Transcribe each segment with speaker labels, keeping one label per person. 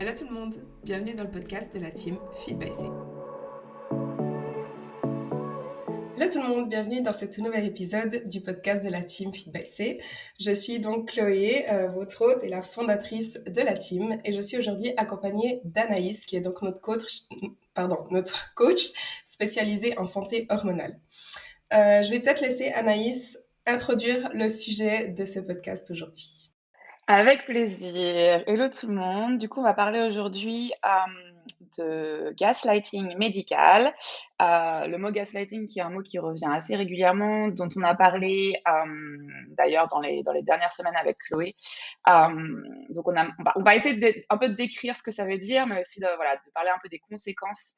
Speaker 1: Hello tout le monde, bienvenue dans le podcast de la team Feed by C. Hello tout le monde, bienvenue dans ce tout nouvel épisode du podcast de la team Feed by C. Je suis donc Chloé, votre hôte et la fondatrice de la team, et je suis aujourd'hui accompagnée d'Anaïs, qui est donc notre coach spécialisé en santé hormonale. Je vais peut-être laisser Anaïs introduire le sujet de ce podcast aujourd'hui.
Speaker 2: Avec plaisir. Hello tout le monde. Du coup, on va parler aujourd'hui de gaslighting médical. Le mot gaslighting qui est un mot qui revient assez régulièrement, dont on a parlé d'ailleurs dans les dernières semaines avec Chloé. Donc, on va essayer un peu de décrire ce que ça veut dire, mais aussi de parler un peu des conséquences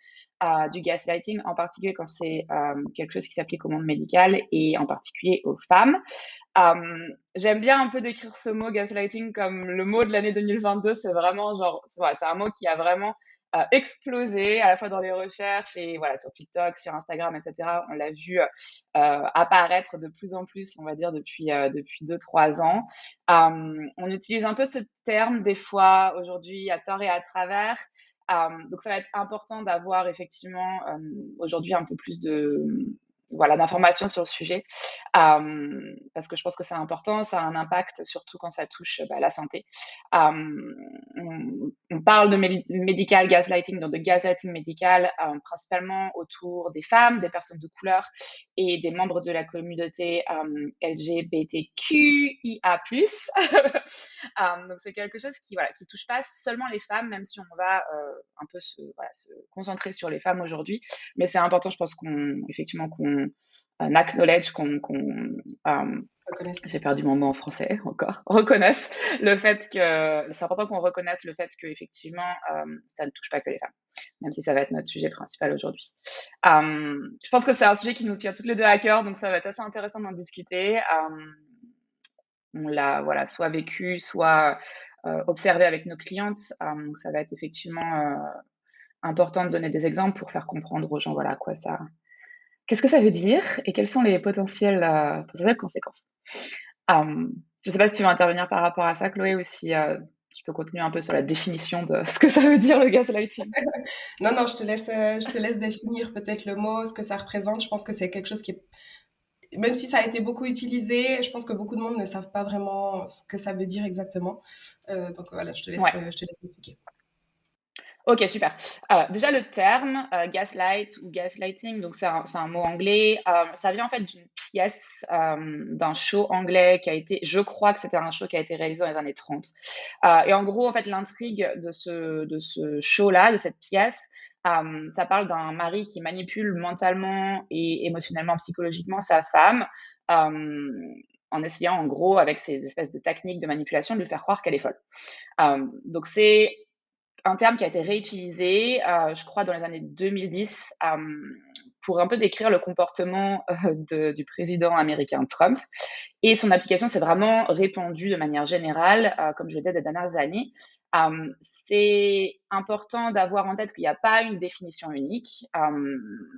Speaker 2: du gaslighting, en particulier quand c'est quelque chose qui s'applique au monde médical et en particulier aux femmes. J'aime bien un peu décrire ce mot gaslighting comme le mot de l'année 2022. C'est vraiment c'est un mot qui a vraiment explosé à la fois dans les recherches et voilà, sur TikTok, sur Instagram, etc. On l'a vu apparaître de plus en plus, on va dire, depuis 2-3 ans. On utilise un peu ce terme des fois aujourd'hui à tort et à travers. Donc ça va être important d'avoir effectivement aujourd'hui un peu plus d'informations sur le sujet, parce que je pense que c'est important, ça a un impact, surtout quand ça touche la santé. On parle de medical gaslighting, donc de gaslighting médical, principalement autour des femmes, des personnes de couleur et des membres de la communauté LGBTQIA+. Donc c'est quelque chose qui touche pas seulement les femmes, même si on va un peu se concentrer sur les femmes aujourd'hui. Mais c'est important, je pense qu'on acknowledge, j'ai perdu mon mot en français encore, reconnaisse le fait que, c'est important qu'on reconnaisse le fait qu'effectivement, ça ne touche pas que les femmes, même si ça va être notre sujet principal aujourd'hui. Je pense que c'est un sujet qui nous tient toutes les deux à cœur, donc ça va être assez intéressant d'en discuter. On l'a soit vécu, soit observé avec nos clientes, donc ça va être effectivement important de donner des exemples pour faire comprendre aux gens qu'est-ce que ça veut dire et quelles sont les potentielles conséquences. Je ne sais pas si tu veux intervenir par rapport à ça, Chloé, ou si tu peux continuer un peu sur la définition de ce que ça veut dire, le gaslighting.
Speaker 1: Non, je te laisse définir peut-être le mot, ce que ça représente. Je pense que c'est quelque chose qui est, même si ça a été beaucoup utilisé, je pense que beaucoup de monde ne savent pas vraiment ce que ça veut dire exactement. Donc voilà, je te
Speaker 2: Ouais.
Speaker 1: laisse expliquer.
Speaker 2: Ok, super. Déjà, le terme gaslight ou gaslighting, donc c'est un mot anglais. Ça vient en fait d'une pièce d'un show anglais je crois que c'était un show qui a été réalisé dans les années 30. Et en gros, en fait, l'intrigue de ce show-là, de cette pièce, ça parle d'un mari qui manipule mentalement et émotionnellement, psychologiquement sa femme, en essayant, en gros, avec ces espèces de techniques de manipulation, de lui faire croire qu'elle est folle. Donc c'est un terme qui a été réutilisé, je crois dans les années 2010, pour un peu décrire le comportement du président américain Trump. Et son application s'est vraiment répandue de manière générale, comme je l'ai dit des dernières années. C'est important d'avoir en tête qu'il n'y a pas une définition unique,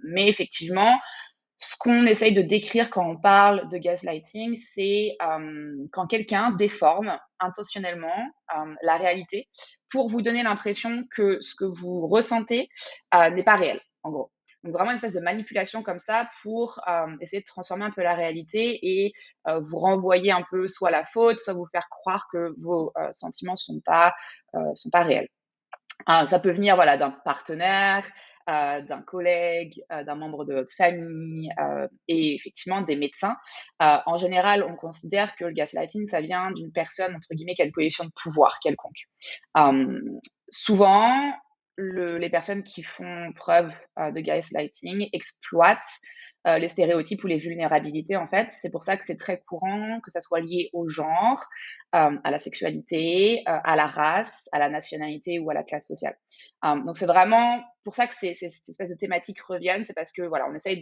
Speaker 2: mais effectivement, ce qu'on essaye de décrire quand on parle de gaslighting, c'est quand quelqu'un déforme intentionnellement la réalité pour vous donner l'impression que ce que vous ressentez n'est pas réel, en gros. Donc vraiment une espèce de manipulation comme ça pour essayer de transformer un peu la réalité et vous renvoyer un peu soit la faute, soit vous faire croire que vos sentiments sont pas réels. Ça peut venir d'un partenaire, d'un collègue, d'un membre de votre famille et effectivement des médecins. En général, on considère que le gaslighting, ça vient d'une personne, entre guillemets, qui a une position de pouvoir quelconque. Souvent, les personnes qui font preuve de gaslighting exploitent les stéréotypes ou les vulnérabilités, en fait. C'est pour ça que c'est très courant que ça soit lié au genre, à la sexualité, à la race, à la nationalité ou à la classe sociale. Donc c'est vraiment pour ça que cette espèce de thématiques reviennent, c'est parce que on essaye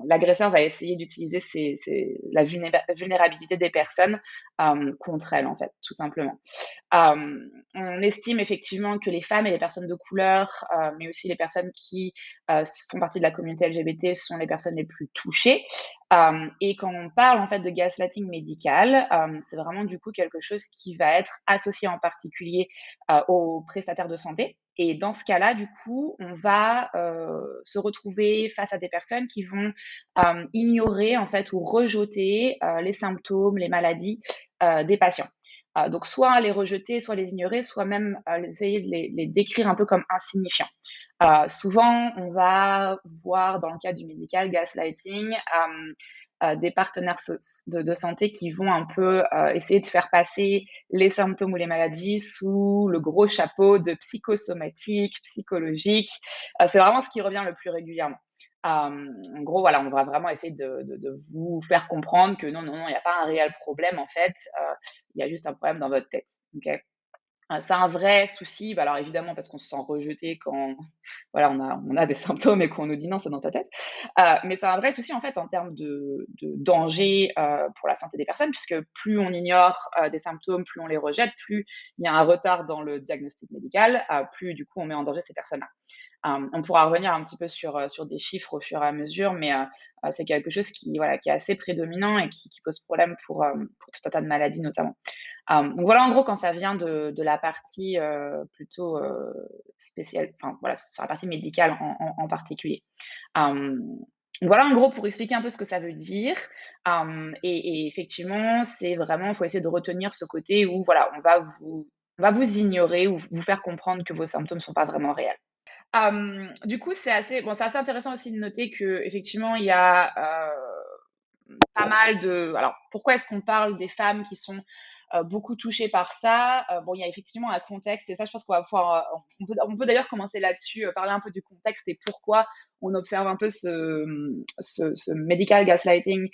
Speaker 2: l'agresseur va essayer d'utiliser la vulnérabilité des personnes contre elles, en fait, tout simplement. On estime effectivement que les femmes et les personnes de couleur, mais aussi les personnes qui font partie de la communauté LGBT sont les personnes les plus touchées. Et quand on parle en fait de gaslighting médical, c'est vraiment du coup quelque chose qui va être associé en particulier aux prestataires de santé. Et dans ce cas-là, du coup, on va se retrouver face à des personnes qui vont ignorer en fait ou rejeter les symptômes, les maladies des patients. Donc soit les rejeter, soit les ignorer, soit même essayer de les décrire un peu comme insignifiants. Souvent, on va voir dans le cas du medical gaslighting des partenaires de santé qui vont un peu essayer de faire passer les symptômes ou les maladies sous le gros chapeau de psychosomatique, psychologique. C'est vraiment ce qui revient le plus régulièrement. En gros, voilà, on va vraiment essayer de vous faire comprendre que non, non, non, il n'y a pas un réel problème en fait. Il y a juste un problème dans votre tête. Okay. C'est un vrai souci, bah alors évidemment parce qu'on se sent rejeté quand voilà, on a des symptômes et qu'on nous dit non, c'est dans ta tête. Mais c'est un vrai souci en fait en termes de danger pour la santé des personnes, puisque plus on ignore des symptômes, plus on les rejette, plus il y a un retard dans le diagnostic médical, plus du coup on met en danger ces personnes-là. On pourra revenir un petit peu sur des chiffres au fur et à mesure, mais c'est quelque chose qui, voilà, qui est assez prédominant et qui pose problème pour tout un tas de maladies notamment. Donc voilà, en gros, quand ça vient de la partie plutôt spéciale, enfin voilà, sur la partie médicale en particulier. Voilà, en gros, pour expliquer un peu ce que ça veut dire. Et effectivement, c'est vraiment, il faut essayer de retenir ce côté où, voilà, on va vous ignorer ou vous faire comprendre que vos symptômes ne sont pas vraiment réels. Du coup, c'est assez intéressant aussi de noter qu'effectivement, il y a pas mal de. Alors, pourquoi est-ce qu'on parle des femmes qui sont beaucoup touchées par ça? Bon, il y a effectivement un contexte, et ça, je pense qu'on va pouvoir. On peut d'ailleurs commencer là-dessus, parler un peu du contexte et pourquoi on observe un peu ce medical gaslighting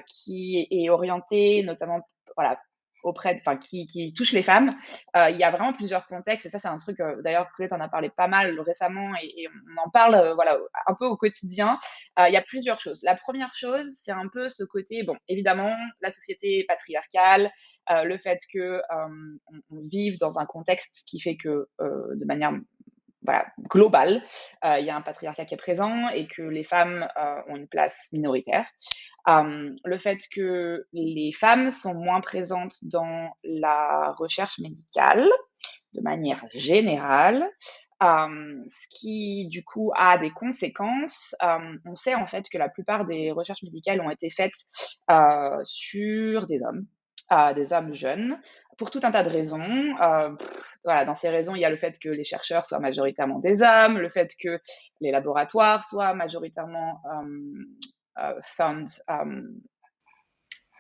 Speaker 2: qui est orienté notamment, voilà, qui touche les femmes. Il y a vraiment plusieurs contextes, et ça c'est un truc d'ailleurs Colette en a parlé pas mal récemment, et on en parle voilà un peu au quotidien. Il y a plusieurs choses. La première chose, c'est un peu ce côté, bon, évidemment, la société patriarcale, le fait que on vive dans un contexte qui fait que de manière voilà, globale, il y a un patriarcat qui est présent et que les femmes ont une place minoritaire. Le fait que les femmes sont moins présentes dans la recherche médicale de manière générale, ce qui du coup a des conséquences. On sait en fait que la plupart des recherches médicales ont été faites sur des hommes jeunes, pour tout un tas de raisons. Voilà, dans ces raisons, il y a le fait que les chercheurs soient majoritairement des hommes, le fait que les laboratoires soient majoritairement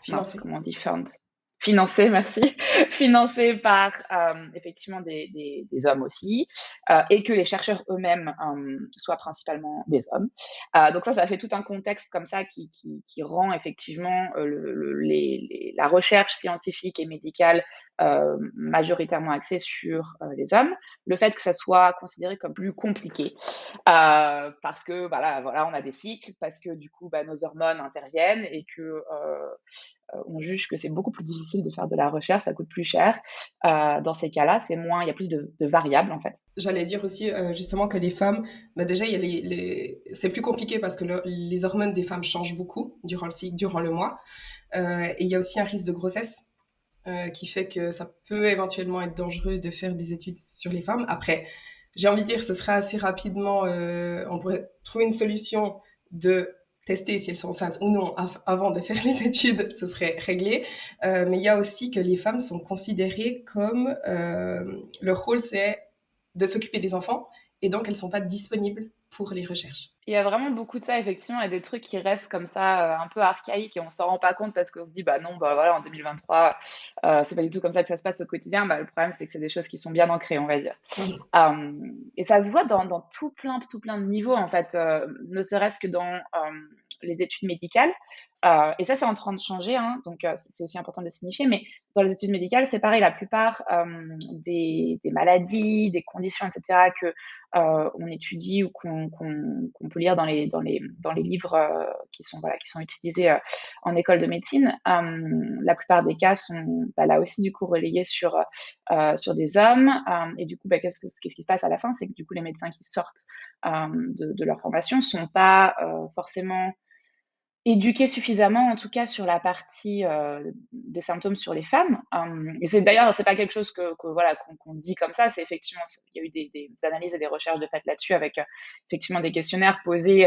Speaker 1: Financé.
Speaker 2: comment on dit fund? Financés, merci. Financés par effectivement des hommes aussi, et que les chercheurs eux-mêmes soient principalement des hommes. Donc ça fait tout un contexte comme ça qui rend effectivement la recherche scientifique et médicale majoritairement axée sur les hommes. Le fait que ça soit considéré comme plus compliqué parce que voilà, on a des cycles, parce que du coup nos hormones interviennent et que on juge que c'est beaucoup plus difficile de faire de la recherche, ça coûte plus cher. Dans ces cas-là, il y a plus de variables en fait.
Speaker 1: J'allais dire aussi justement que les femmes, déjà, il y a c'est plus compliqué parce que les hormones des femmes changent beaucoup durant le cycle, durant le mois. Et il y a aussi un risque de grossesse qui fait que ça peut éventuellement être dangereux de faire des études sur les femmes. Après, j'ai envie de dire, ce sera assez rapidement, on pourrait trouver une solution de tester si elles sont enceintes ou non avant de faire les études, ce serait réglé. Mais il y a aussi que les femmes sont considérées comme leur rôle, c'est de s'occuper des enfants, et donc elles ne sont pas disponibles pour les recherches.
Speaker 2: Il y a vraiment beaucoup de ça, effectivement, et des trucs qui restent comme ça, un peu archaïques, et on s'en rend pas compte parce qu'on se dit, bah non, bah voilà, en 2023, c'est pas du tout comme ça que ça se passe au quotidien. Bah, le problème, c'est que c'est des choses qui sont bien ancrées, on va dire. Et ça se voit dans tout plein de niveaux, en fait, ne serait-ce que dans les études médicales. Et ça, c'est en train de changer, hein, donc c'est aussi important de le signifier, mais dans les études médicales, c'est pareil, la plupart des maladies, des conditions, etc., que on étudie ou qu'on peut lire dans les livres qui sont utilisés en école de médecine, la plupart des cas sont là aussi du coup relayés sur des hommes, et du coup qu'est-ce qui se passe à la fin, c'est que du coup les médecins qui sortent de leur formation sont pas forcément éduqués suffisamment, en tout cas, sur la partie des symptômes sur les femmes. Et c'est d'ailleurs, c'est pas quelque chose voilà qu'on dit comme ça. C'est effectivement, il y a eu des analyses et des recherches de fait là-dessus avec effectivement des questionnaires posés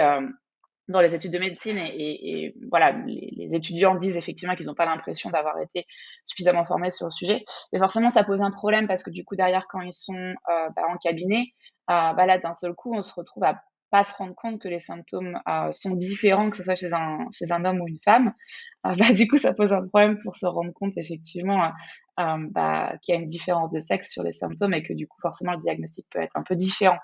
Speaker 2: dans les études de médecine et voilà, les étudiants disent effectivement qu'ils n'ont pas l'impression d'avoir été suffisamment formés sur le sujet. Mais forcément, ça pose un problème parce que du coup, derrière, quand ils sont en cabinet, là, d'un seul coup, on se retrouve à pas se rendre compte que les symptômes sont différents, que ce soit chez un homme ou une femme. Du coup, ça pose un problème pour se rendre compte effectivement qu'il y a une différence de sexe sur les symptômes et que du coup, forcément, le diagnostic peut être un peu différent.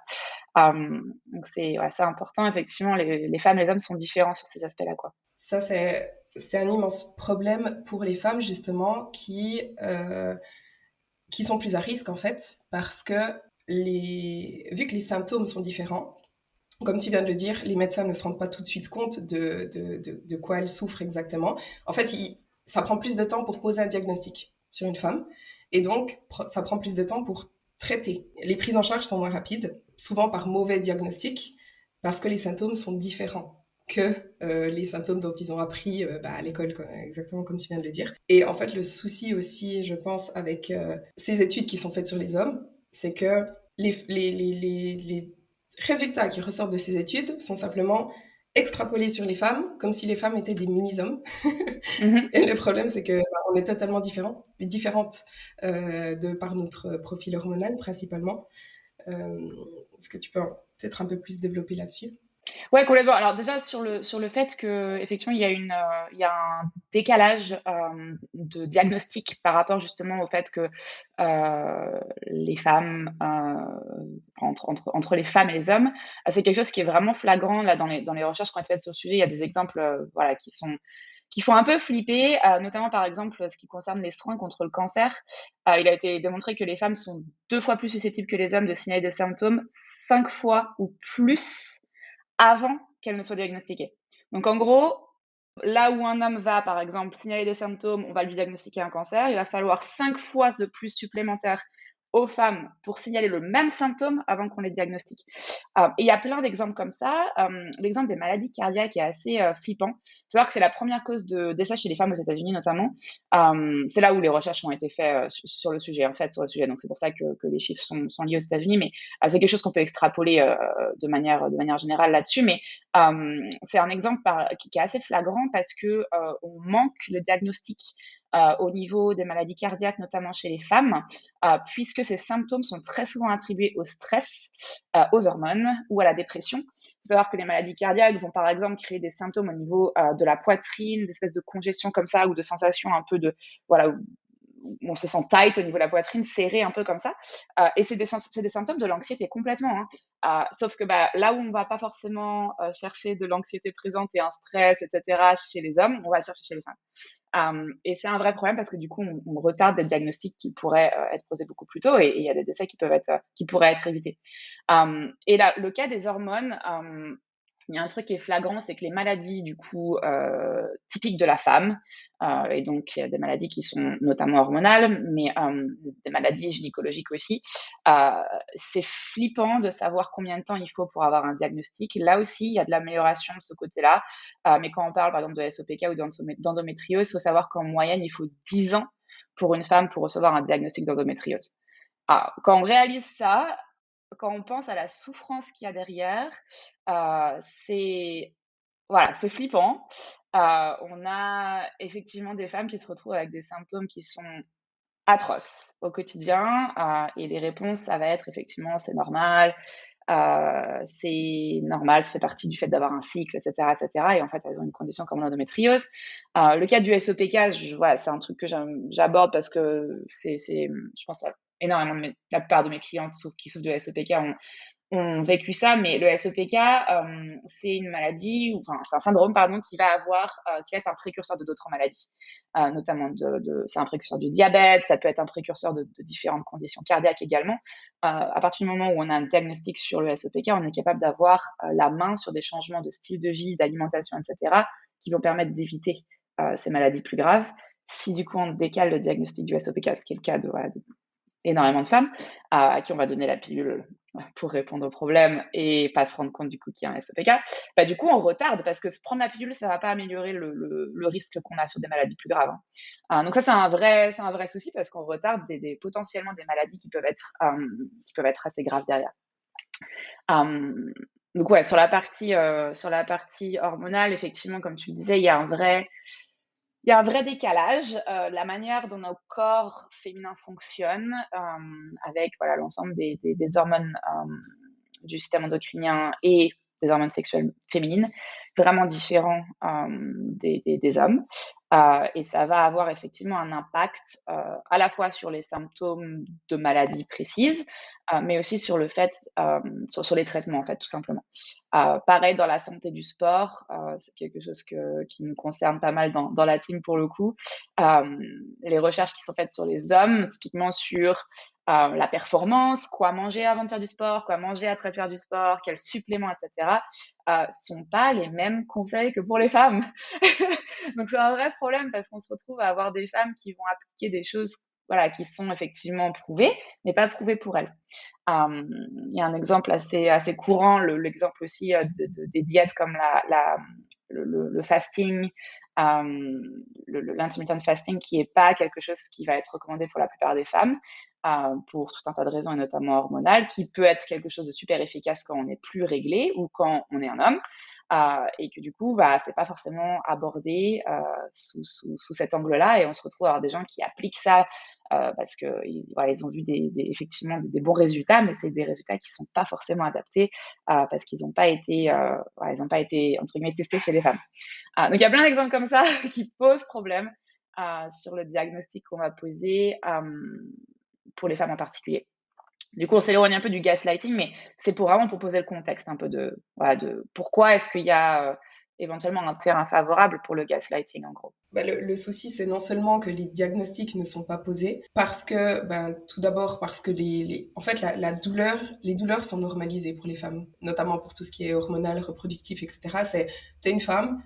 Speaker 2: Donc c'est important, effectivement, les femmes et les hommes sont différents sur ces aspects-là, quoi.
Speaker 1: Ça, c'est un immense problème pour les femmes, justement, qui sont plus à risque, en fait, parce que vu que les symptômes sont différents, comme tu viens de le dire, les médecins ne se rendent pas tout de suite compte de quoi elles souffrent exactement. En fait, ça prend plus de temps pour poser un diagnostic sur une femme, et donc ça prend plus de temps pour traiter. Les prises en charge sont moins rapides, souvent par mauvais diagnostic, parce que les symptômes sont différents que les symptômes dont ils ont appris à l'école, exactement comme tu viens de le dire. Et en fait, le souci aussi, je pense, avec ces études qui sont faites sur les hommes, c'est que les résultats qui ressortent de ces études sont simplement extrapolés sur les femmes, comme si les femmes étaient des mini-hommes.
Speaker 2: Mhm.
Speaker 1: Et le problème, c'est que on est totalement différentes de par notre profil hormonal principalement. Est-ce que tu peux peut-être un peu plus développer là-dessus?
Speaker 2: Ouais, complètement. Alors déjà sur le fait que effectivement il y a un décalage de diagnostic par rapport justement au fait que les femmes entre les femmes et les hommes, c'est quelque chose qui est vraiment flagrant là dans les recherches qui ont été faites sur le sujet. Il y a des exemples voilà qui font un peu flipper, notamment par exemple ce qui concerne les soins contre le cancer. Il a été démontré que les femmes sont 2 fois plus susceptibles que les hommes de signaler des symptômes, 5 fois ou plus avant qu'elle ne soit diagnostiquée. Donc en gros, là où un homme va, par exemple, signaler des symptômes, on va lui diagnostiquer un cancer, il va falloir 5 fois de plus supplémentaires aux femmes pour signaler le même symptôme avant qu'on les diagnostique. Et il y a plein d'exemples comme ça. L'exemple des maladies cardiaques est assez flippant. Il faut savoir que c'est la première cause de décès chez les femmes aux États-Unis notamment. C'est là où les recherches ont été faites sur le sujet, en fait, sur le sujet. Donc c'est pour ça que les chiffres sont liés aux États-Unis, mais c'est quelque chose qu'on peut extrapoler de manière générale là-dessus. Mais c'est un exemple qui est assez flagrant parce que on manque le diagnostic au niveau des maladies cardiaques, notamment chez les femmes, puisque ces symptômes sont très souvent attribués au stress, aux hormones ou à la dépression. Il faut savoir que les maladies cardiaques vont par exemple créer des symptômes au niveau de la poitrine, des espèces de congestion comme ça, ou de sensations un peu de, voilà, on se sent tight au niveau de la poitrine, serré un peu comme ça. Et c'est des symptômes de l'anxiété complètement. Sauf que là où on ne va pas forcément chercher de l'anxiété présente et un stress, etc., chez les hommes, on va le chercher chez les femmes. Et c'est un vrai problème parce que du coup, on retarde des diagnostics qui pourraient être posés beaucoup plus tôt et il y a des décès qui pourraient être évités. Et là, le cas des hormones, il y a un truc qui est flagrant, c'est que les maladies, du coup, typiques de la femme, et donc il y a des maladies qui sont notamment hormonales, mais des maladies gynécologiques aussi, c'est flippant de savoir combien de temps il faut pour avoir un diagnostic. Là aussi, il y a de l'amélioration de ce côté-là, mais quand on parle par exemple de SOPK ou d'endométriose, il faut savoir qu'en moyenne, il faut 10 ans pour une femme pour recevoir un diagnostic d'endométriose. Quand on réalise ça, quand on pense à la souffrance qu'il y a derrière, c'est voilà, c'est flippant. On a effectivement des femmes qui se retrouvent avec des symptômes qui sont atroces au quotidien, et les réponses, ça va être effectivement: c'est normal, ça fait partie du fait d'avoir un cycle, et cetera, et cetera, et en fait, elles ont une condition comme l'endométriose. Le cas du SOPK, voilà, c'est un truc que j'aborde parce que je pense énormément la plupart de mes clientes qui souffrent de SOPK ont vécu ça, mais le SOPK, c'est une maladie, enfin, c'est un syndrome, pardon, qui va être un précurseur de d'autres maladies, notamment c'est un précurseur du diabète, ça peut être un précurseur de différentes conditions cardiaques également. À partir du moment où on a un diagnostic sur le SOPK, on est capable d'avoir la main sur des changements de style de vie, d'alimentation, etc., qui vont permettre d'éviter ces maladies plus graves. Si du coup on décale le diagnostic du SOPK, ce qui est le cas de énormément de femmes, à qui on va donner la pilule pour répondre au problème et pas se rendre compte du coup qu'il y a un SOPK, bah, du coup, on retarde parce que se prendre la pilule, ça va pas améliorer le risque qu'on a sur des maladies plus graves, hein. Donc ça, c'est un vrai souci parce qu'on retarde potentiellement des maladies qui peuvent être assez graves derrière. Hem, donc ouais, sur la partie hormonale, effectivement, comme tu le disais, il y a un vrai décalage, la manière dont nos corps féminins fonctionnent, avec voilà l'ensemble des hormones, du système endocrinien et des hormones sexuelles féminines, vraiment différents, des hommes. Et ça va avoir effectivement un impact, à la fois sur les symptômes de maladies précises, mais aussi sur le fait, sur les traitements en fait, tout simplement. Pareil dans la santé du sport, c'est quelque chose qui nous concerne pas mal dans la team pour le coup. Les recherches qui sont faites sur les hommes, typiquement sur la performance, quoi manger avant de faire du sport, quoi manger après de faire du sport, quels suppléments, etc., sont pas les mêmes conseils que pour les femmes. Donc c'est un vrai problème parce qu'on se retrouve à avoir des femmes qui vont appliquer des choses, voilà, qui sont effectivement prouvées, mais pas prouvées pour elles. Il y a un exemple assez courant, l'exemple aussi des diètes comme le fasting, l'intermittent fasting, qui n'est pas quelque chose qui va être recommandé pour la plupart des femmes, pour tout un tas de raisons, et notamment hormonales, qui peut être quelque chose de super efficace quand on est plus réglé ou quand on est un homme, et que du coup, bah, c'est pas forcément abordé sous cet angle-là, et on se retrouve à avoir des gens qui appliquent ça parce que voilà, ils ont vu effectivement des bons résultats, mais c'est des résultats qui sont pas forcément adaptés parce qu'ils n'ont pas été, voilà, ils n'ont pas été entre guillemets testés chez les femmes. Donc il y a plein d'exemples comme ça qui posent problème sur le diagnostic qu'on va poser pour les femmes en particulier. Du coup, on s'éloigne un peu du gaslighting, mais c'est vraiment pour poser le contexte un peu voilà, de pourquoi est-ce qu'il y a éventuellement un terrain favorable pour le gaslighting, en gros.
Speaker 1: Bah, le souci, c'est non seulement que les diagnostics ne sont pas posés, parce que, ben, tout d'abord, parce que en fait, les douleurs sont normalisées pour les femmes, notamment pour tout ce qui est hormonal, reproductif, etc. T'es une femme,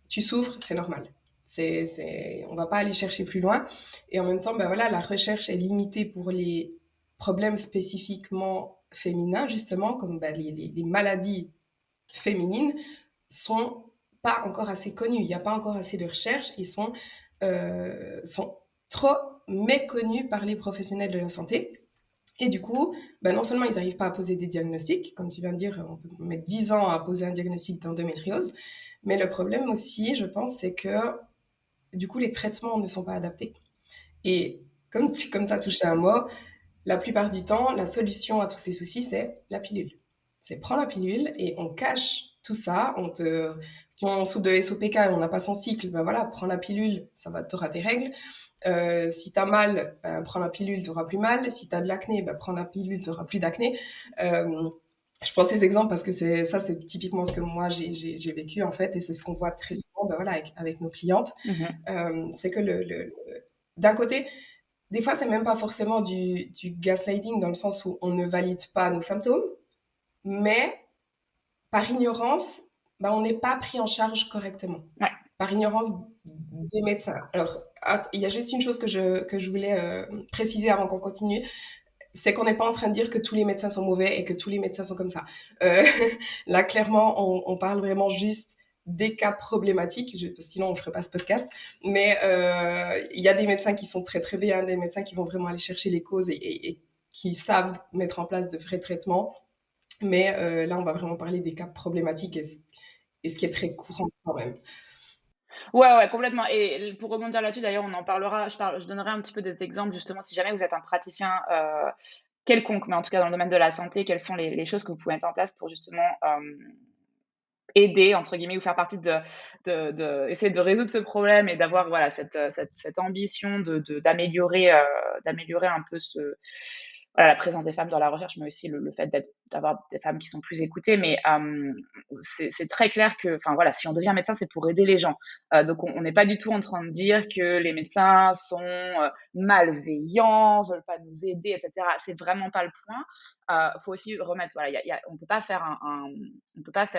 Speaker 1: tu souffres, c'est normal. On va pas aller chercher plus loin. Et en même temps, ben voilà, la recherche est limitée pour les problèmes spécifiquement féminins, justement, comme ben, les maladies féminines sont pas encore assez connus. Il n'y a pas encore assez de recherches. Ils sont trop méconnus par les professionnels de la santé. Et du coup, ben non seulement ils n'arrivent pas à poser des diagnostics, comme tu viens de dire, on peut mettre 10 ans à poser un diagnostic d'endométriose, mais le problème aussi, je pense, c'est que du coup, les traitements ne sont pas adaptés. Et comme tu as touché un mot, la plupart du temps, la solution à tous ces soucis, c'est la pilule. C'est prends la pilule et on cache tout ça. Si on souffre de SOPK et on n'a pas son cycle, ben voilà, prends la pilule, t'auras tes règles. Si t'as mal, ben, prends la pilule, t'auras plus mal. Si t'as de l'acné, ben, prends la pilule, t'auras plus d'acné. Je prends ces exemples parce que c'est typiquement ce que moi j'ai vécu en fait, et c'est ce qu'on voit très souvent, ben voilà, avec nos clientes. C'est que d'un côté, des fois, c'est même pas forcément du gaslighting dans le sens où on ne valide pas nos symptômes, mais par ignorance, bah, on n'est pas pris en charge correctement.
Speaker 2: Ouais.
Speaker 1: Par ignorance des médecins. Alors, il y a juste une chose que je voulais préciser avant qu'on continue, c'est qu'on n'est pas en train de dire que tous les médecins sont mauvais et que tous les médecins sont comme ça. Là, clairement, on parle vraiment juste des cas problématiques, sinon on ne ferait pas ce podcast, mais il y a des médecins qui sont très très bien, des médecins qui vont vraiment aller chercher les causes et qui savent mettre en place de vrais traitements, mais là on va vraiment parler des cas problématiques et ce qui est très courant quand même.
Speaker 2: Ouais, complètement. Et pour rebondir là-dessus, d'ailleurs, on en parlera, je donnerai un petit peu des exemples, justement, si jamais vous êtes un praticien quelconque, mais en tout cas dans le domaine de la santé, quelles sont les choses que vous pouvez mettre en place pour justement aider, entre guillemets, ou faire partie essayer de résoudre ce problème et d'avoir voilà, cette ambition d'améliorer un peu voilà, la présence des femmes dans la recherche, mais aussi le fait d'avoir des femmes qui sont plus écoutées. Mais c'est très clair que, enfin voilà, si on devient médecin, c'est pour aider les gens. Donc on n'est pas du tout en train de dire que les médecins sont malveillants, veulent pas nous aider, etc. C'est vraiment pas le point. Faut aussi remettre, voilà, on peut pas faire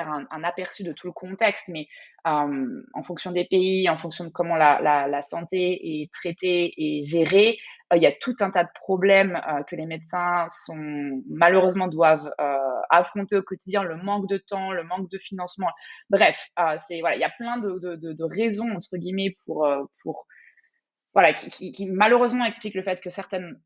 Speaker 2: un aperçu de tout le contexte, mais en fonction des pays, en fonction de comment la santé est traitée et gérée, il y a tout un tas de problèmes que les médecins malheureusement doivent affronter au quotidien le manque de temps, le manque de financement. Bref, voilà, il y a plein de raisons entre guillemets pour voilà, qui malheureusement explique le fait que certaines,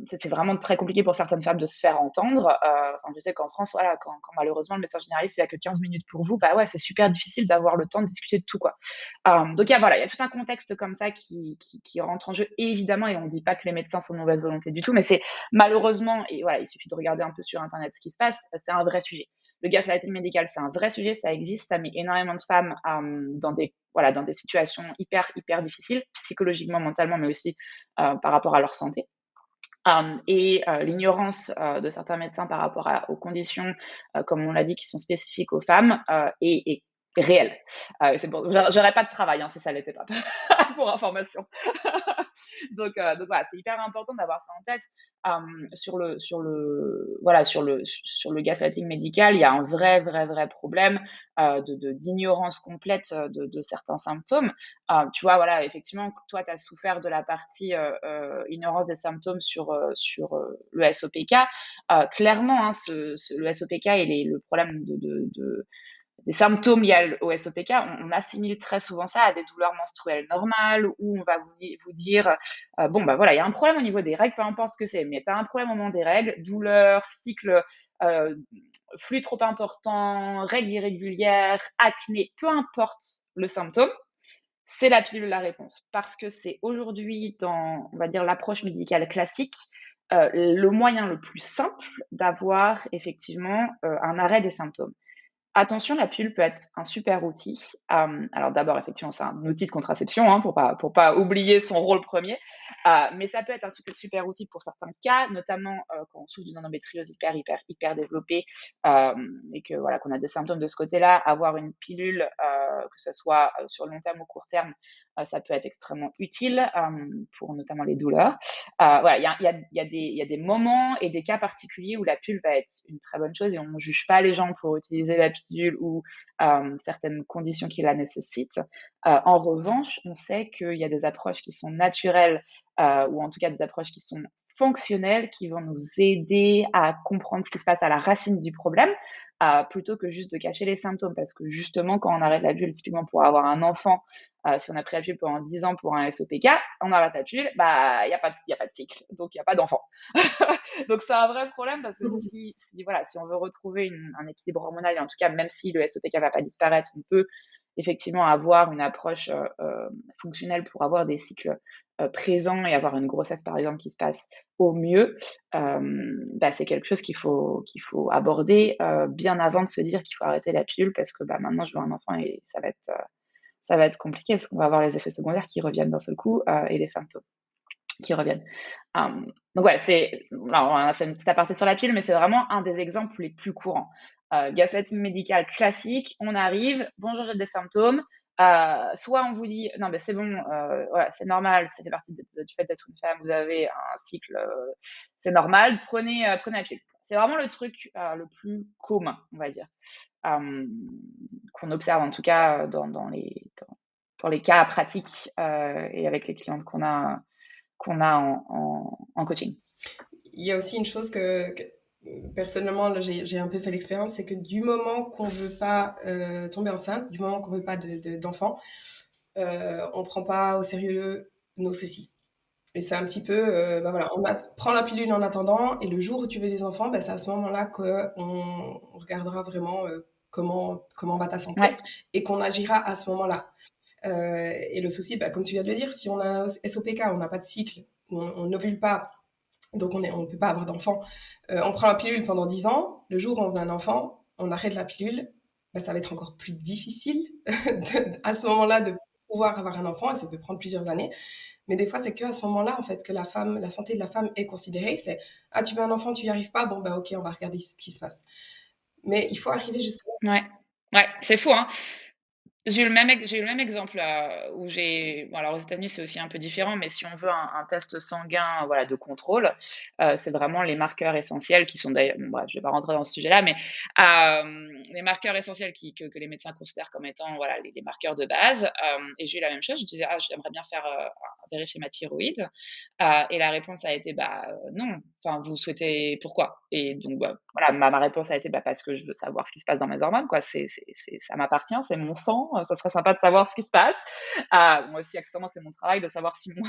Speaker 2: c'est vraiment très compliqué pour certaines femmes de se faire entendre. Enfin, je sais qu'en France, voilà, quand malheureusement le médecin généraliste il a que 15 minutes pour vous, bah ouais, c'est super difficile d'avoir le temps de discuter de tout, quoi. Donc voilà, il y a tout un contexte comme ça qui rentre en jeu, évidemment, et on ne dit pas que les médecins sont de mauvaise volonté du tout, mais c'est malheureusement, et voilà, il suffit de regarder un peu sur Internet ce qui se passe, c'est un vrai sujet. Le gaslighting médical, c'est un vrai sujet, ça existe, ça met énormément de femmes dans des situations hyper difficiles, psychologiquement, mentalement, mais aussi par rapport à leur santé. L'ignorance de certains médecins par rapport aux conditions, comme on l'a dit, qui sont spécifiques aux femmes, est réelle. C'est bon, j'aurais pas de travail hein, si ça l'était pas, pour information. Donc voilà, c'est hyper important d'avoir ça en tête. Sur le gaslighting médical, il y a un vrai problème d'ignorance complète de certains symptômes. Tu vois, voilà, effectivement, toi, tu as souffert de la partie ignorance des symptômes sur le SOPK. Clairement, hein, le SOPK et le problème des symptômes liés au SOPK, on assimile très souvent ça à des douleurs menstruelles normales, où on va vous dire bon, bah voilà, il y a un problème au niveau des règles, peu importe ce que c'est, mais tu as un problème au moment des règles, douleur, cycle, flux trop important, règles irrégulières, acné, peu importe le symptôme, c'est la pilule la réponse. Parce que c'est aujourd'hui, dans, on va dire, l'approche médicale classique, le moyen le plus simple d'avoir effectivement un arrêt des symptômes. Attention, la pilule peut être un super outil. Alors d'abord, effectivement, c'est un outil de contraception, hein, pour pas oublier son rôle premier. Mais ça peut être un super outil pour certains cas, notamment quand on souffre d'une endométriose hyper développée et que voilà qu'on a des symptômes de ce côté-là. Avoir une pilule, que ce soit sur long terme ou court terme, ça peut être extrêmement utile pour notamment les douleurs. Voilà, il y a des moments et des cas particuliers où la pilule va être une très bonne chose et on ne juge pas les gens pour utiliser la pilule ou certaines conditions qui la nécessitent. En revanche, on sait qu'il y a des approches qui sont naturelles ou en tout cas des approches qui sont fonctionnelles, qui vont nous aider à comprendre ce qui se passe à la racine du problème, plutôt que juste de cacher les symptômes. Parce que justement, quand on arrête la pilule, typiquement pour avoir un enfant, si on a pris la pilule pendant 10 ans pour un SOPK, on arrête la pilule, bah, il n'y a pas de cycle, donc il n'y a pas d'enfant. Donc c'est un vrai problème parce que si on veut retrouver un équilibre hormonal, et en tout cas, même si le SOPK ne va pas disparaître, on peut effectivement avoir une approche fonctionnelle pour avoir des cycles présents et avoir une grossesse, par exemple, qui se passe au mieux. C'est quelque chose qu'il faut aborder bien avant de se dire qu'il faut arrêter la pilule parce que maintenant je veux un enfant et ça va être compliqué parce qu'on va avoir les effets secondaires qui reviennent d'un seul coup et les symptômes qui reviennent. Donc ouais, alors on a fait une petite aparté sur la pilule, mais c'est vraiment un des exemples les plus courants. Gaslighting médical classique, on arrive, bonjour, j'ai des symptômes. Soit on vous dit non mais c'est bon, voilà, c'est normal, ça fait partie du fait d'être une femme, vous avez un cycle, c'est normal, prenez la pilule. C'est vraiment le truc le plus commun, on va dire, qu'on observe en tout cas dans les cas pratiques et avec les clientes qu'on a en coaching.
Speaker 1: Il y a aussi une chose que personnellement, là, j'ai un peu fait l'expérience, c'est que du moment qu'on veut pas tomber enceinte, du moment qu'on veut pas d'enfant, on prend pas au sérieux nos soucis. Et c'est un petit peu, voilà, prend la pilule en attendant, et le jour où tu veux des enfants, c'est à ce moment-là qu'on regardera vraiment comment va ta santé,
Speaker 2: Ouais.
Speaker 1: et qu'on agira à ce moment-là. Et le souci, comme tu viens de le dire, si on a un SOPK, on n'a pas de cycle, on n'ovule pas, donc on ne peut pas avoir d'enfant. On prend la pilule pendant 10 ans, le jour où on veut un enfant, on arrête la pilule, ça va être encore plus difficile à ce moment-là de pouvoir avoir un enfant, et ça peut prendre plusieurs années. Mais des fois, c'est qu'à ce moment-là, en fait, que la santé de la femme est considérée. C'est, ah, tu veux un enfant, tu n'y arrives pas, bon, ok, on va regarder ce qui se passe. Mais il faut arriver jusqu'à là.
Speaker 2: Ouais, c'est fou, hein. j'ai eu le même exemple, où bon, alors aux États-Unis, c'est aussi un peu différent, mais si on veut un test sanguin, voilà, de contrôle, c'est vraiment les marqueurs essentiels qui sont d'ailleurs bon bref, je vais pas rentrer dans ce sujet-là, mais, les marqueurs essentiels que les médecins considèrent comme étant, voilà, les marqueurs de base, et j'ai eu la même chose. Je disais: «Ah, j'aimerais bien faire, vérifier ma thyroïde». Et la réponse a été: «Bah, non, enfin, vous souhaitez pourquoi?» Et donc, bah, voilà, ma réponse a été: «Bah, parce que je veux savoir ce qui se passe dans mes hormones, quoi. C'est ça m'appartient, c'est mon sang, ça serait sympa de savoir ce qui se passe». Moi aussi, accessoirement, c'est mon travail de savoir si moi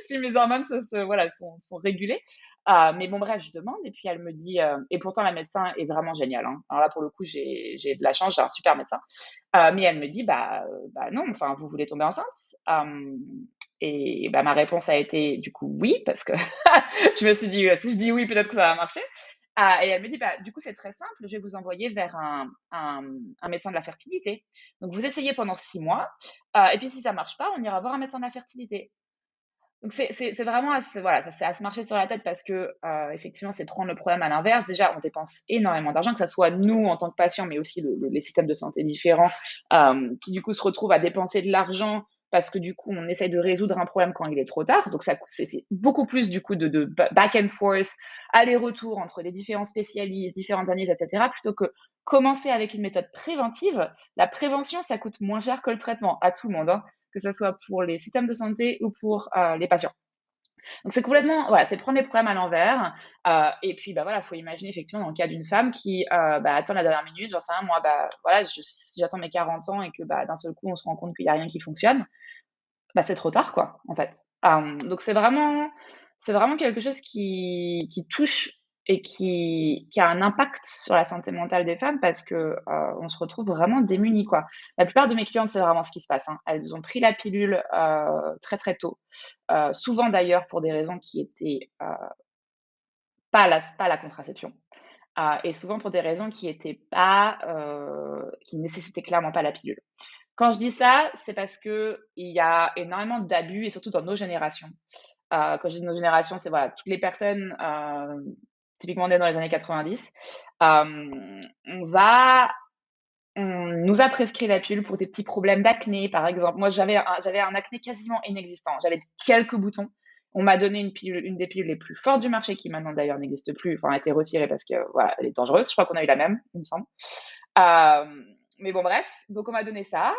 Speaker 2: si mes hormones voilà, sont régulées. Mais bon, bref, je demande et puis elle me dit, et pourtant la médecin est vraiment géniale, hein. Alors là, pour le coup, j'ai de la chance, j'ai un super médecin. Mais elle me dit: «Bah, non, enfin, vous voulez tomber enceinte?» Et bah, ma réponse a été du coup oui, parce que je me suis dit, si je dis oui, peut-être que ça va marcher. Et elle me dit, bah, du coup, c'est très simple, je vais vous envoyer vers un médecin de la fertilité. Donc, vous essayez pendant 6 mois, et puis si ça marche pas, on ira voir un médecin de la fertilité. Donc, c'est vraiment voilà, ça c'est à se marcher sur la tête parce que, effectivement, c'est prendre le problème à l'inverse. Déjà, on dépense énormément d'argent, que ça soit nous en tant que patients, mais aussi les systèmes de santé différents, qui du coup se retrouvent à dépenser de l'argent parce que du coup, on essaye de résoudre un problème quand il est trop tard. Donc, c'est beaucoup plus du coup de back and forth, aller-retour entre les différents spécialistes, différentes analyses, etc., plutôt que commencer avec une méthode préventive. La prévention, ça coûte moins cher que le traitement à tout le monde, hein, que ce soit pour les systèmes de santé ou pour les patients. Donc c'est complètement, voilà, c'est prendre les problèmes à l'envers. Et puis bah voilà, faut imaginer effectivement dans le cas d'une femme qui bah, attend la dernière minute, j'en sais rien, moi, bah voilà, si j'attends mes 40 ans et que bah, d'un seul coup on se rend compte qu'il n'y a rien qui fonctionne, bah c'est trop tard quoi, en fait. Donc c'est vraiment quelque chose qui touche et qui a un impact sur la santé mentale des femmes parce que on se retrouve vraiment démunis quoi. La plupart de mes clientes, c'est vraiment ce qui se passe, hein. Elles ont pris la pilule très très tôt, souvent d'ailleurs pour des raisons qui étaient pas la contraception, et souvent pour des raisons qui étaient pas qui nécessitaient clairement pas la pilule. Quand je dis ça, c'est parce que il y a énormément d'abus et surtout dans nos générations. Quand je dis nos générations, c'est voilà, toutes les personnes, typiquement nées dans les années 90, on nous a prescrit la pilule pour des petits problèmes d'acné, par exemple. Moi, j'avais un acné quasiment inexistant. J'avais quelques boutons. On m'a donné une pilule, une des pilules les plus fortes du marché, qui maintenant d'ailleurs n'existe plus, enfin a été retirée parce que voilà, elle est dangereuse. Je crois qu'on a eu la même, il me semble. Mais bon, bref, donc on m'a donné ça,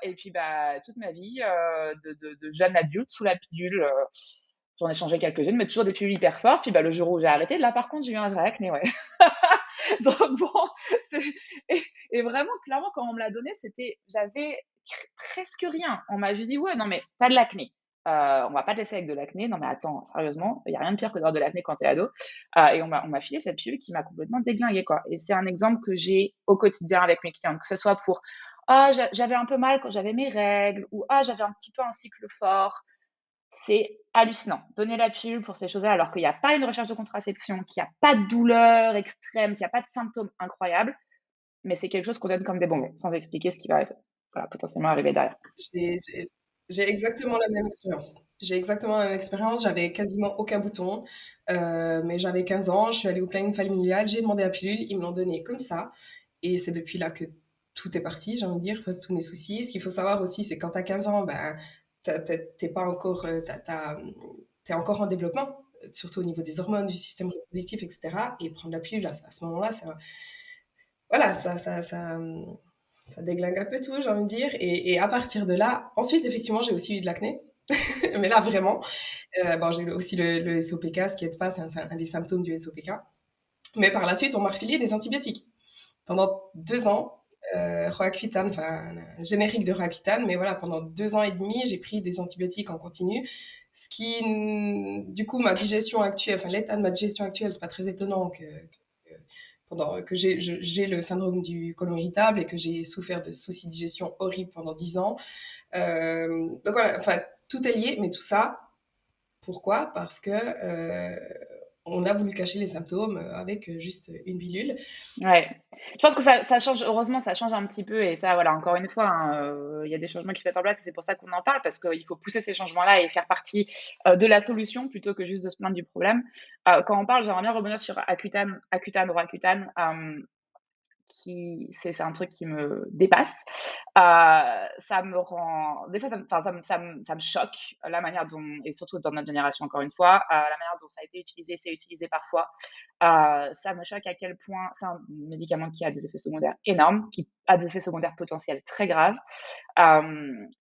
Speaker 2: et puis bah toute ma vie de jeune adulte sous la pilule, j'en ai changé quelques-unes, mais toujours des pilules hyper fortes. Puis bah le jour où j'ai arrêté, là par contre, j'ai eu un vrai acné, ouais. Donc bon, c'est et vraiment, clairement, quand on me l'a donné, j'avais presque rien. On m'a juste dit: «Ouais, non, mais tu de l'acné. On va pas te laisser avec de l'acné. Non, mais attends, sérieusement, il y a rien de pire que d'avoir de l'acné quand t'es ado». Et on m'a filé cette pilule qui m'a complètement déglinguée, quoi. Et c'est un exemple que j'ai au quotidien avec mes clientes, que ce soit pour: «Ah, j'avais un peu mal quand j'avais mes règles» ou «Ah, j'avais un petit peu un cycle fort». C'est hallucinant. Donner la pilule pour ces choses-là, alors qu'il y a pas une recherche de contraception, qu'il y a pas de douleur extrême, qu'il y a pas de symptômes incroyables, mais c'est quelque chose qu'on donne comme des bonbons, sans expliquer ce qui va, voilà, potentiellement arriver derrière.
Speaker 1: J'ai j'ai j'ai exactement la même expérience. J'ai exactement la même expérience, j'avais quasiment aucun bouton, mais j'avais 15 ans, je suis allée au planning familial, j'ai demandé la pilule, ils me l'ont donnée comme ça et c'est depuis là que tout est parti, j'ai envie de dire, presque tous mes soucis. Ce qu'il faut savoir aussi, c'est quand tu as 15 ans, ben, tu pas encore, tu encore en développement, surtout au niveau des hormones, du système reproductif et cetera, et prendre la pilule à ce moment-là, ça voilà, ça déglingue un peu tout, j'ai envie de dire. Et à partir de là, ensuite, effectivement, j'ai aussi eu de l'acné. Mais là, vraiment, bon, j'ai eu aussi le SOPK, ce qui est pas, c'est un des symptômes du SOPK. Mais par la suite, on m'a refilé des antibiotiques. Pendant 2 ans, Roaccutane, enfin, un générique de Roaccutane, mais voilà, pendant 2 ans et demi, j'ai pris des antibiotiques en continu. Ce qui, du coup, ma digestion actuelle, enfin, l'état de ma digestion actuelle, c'est pas très étonnant que j'ai le syndrome du côlon irritable et que j'ai souffert de soucis de digestion horribles pendant 10 ans. Donc voilà, enfin, tout est lié, mais tout ça, pourquoi? Parce que on a voulu cacher les symptômes avec juste une pilule.
Speaker 2: Ouais. Je pense que ça change, heureusement, ça change un petit peu et ça, voilà, encore une fois, hein, il y a des changements qui se mettent en place et c'est pour ça qu'on en parle parce qu'il faut pousser ces changements-là et faire partie, de la solution plutôt que juste de se plaindre du problème. Quand on parle, j'aimerais bien revenir sur Accutane, Roaccutane. c'est un truc qui me dépasse. Ça me rend des fois, ça me choque, la manière dont et surtout dans notre génération, encore une fois, la manière dont ça a été utilisé, c'est utilisé parfois. Ça me choque à quel point c'est un médicament qui a des effets secondaires énormes, qui a des effets secondaires potentiels très graves.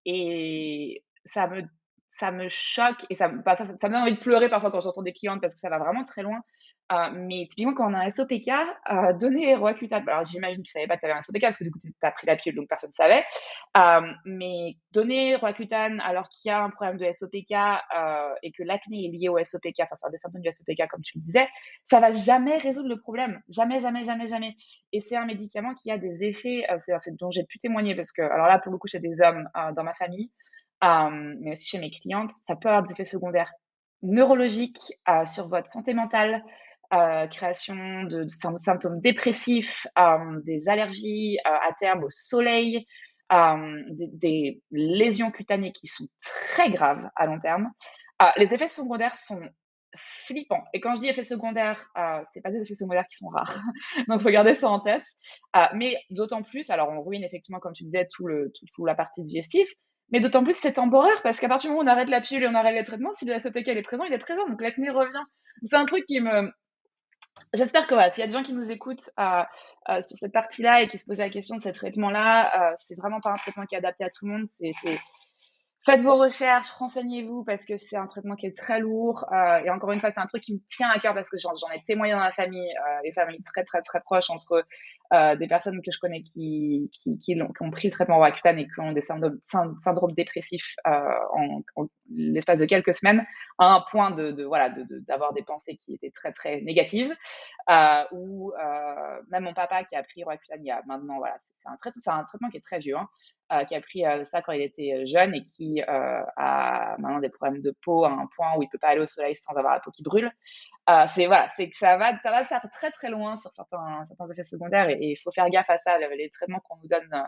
Speaker 2: Et ça me choque et ça me donne envie de pleurer parfois quand j'entends des clientes parce que ça va vraiment très loin. Mais typiquement, quand on a un SOPK, donner Roaccutane, alors j'imagine que tu savais pas que tu avais un SOPK parce que du coup, tu as pris la pilule, donc personne ne savait. Mais donner Roaccutane alors qu'il y a un problème de SOPK et que l'acné est lié au SOPK, enfin, c'est un des symptômes du SOPK, comme tu le disais, ça va jamais résoudre le problème. Jamais, jamais, jamais, jamais. Et c'est un médicament qui a des effets, c'est dont j'ai pu témoigner parce que, alors là, pour le coup, chez des hommes dans ma famille, mais aussi chez mes clientes, ça peut avoir des effets secondaires neurologiques sur votre santé mentale, création de symptômes dépressifs, des allergies à terme au soleil, des lésions cutanées qui sont très graves à long terme. Les effets secondaires sont flippants. Et quand je dis effets secondaires, c'est pas des effets secondaires qui sont rares. Donc, faut garder ça en tête. Mais d'autant plus, alors on ruine effectivement, comme tu disais, toute la partie digestive, mais d'autant plus c'est temporaire parce qu'à partir du moment où on arrête la pilule et on arrête le traitement, si le SOPK est présent, il est présent. Donc l'acné revient. C'est un truc qui me, j'espère que voilà, s'il y a des gens qui nous écoutent sur cette partie-là et qui se posent la question de ce traitement-là, c'est vraiment pas un traitement qui est adapté à tout le monde. Faites vos recherches, renseignez-vous parce que c'est un traitement qui est très lourd. Et encore une fois, c'est un truc qui me tient à cœur parce que j'en ai témoigné dans ma famille, des familles très, très, très proches entre des personnes que je connais qui ont pris le traitement Roaccutane et qui ont des syndromes dépressifs en l'espace de quelques semaines, à un point d'avoir des pensées qui étaient très, très négatives. Ou même mon papa qui a pris Roaccutane il y a maintenant, voilà, c'est un traitement qui est très vieux, hein, qui a pris ça quand il était jeune et qui a maintenant des problèmes de peau à un point où il peut pas aller au soleil sans avoir la peau qui brûle. C'est que ça va faire très très loin sur certains effets secondaires et il faut faire gaffe à ça. Les traitements qu'on nous donne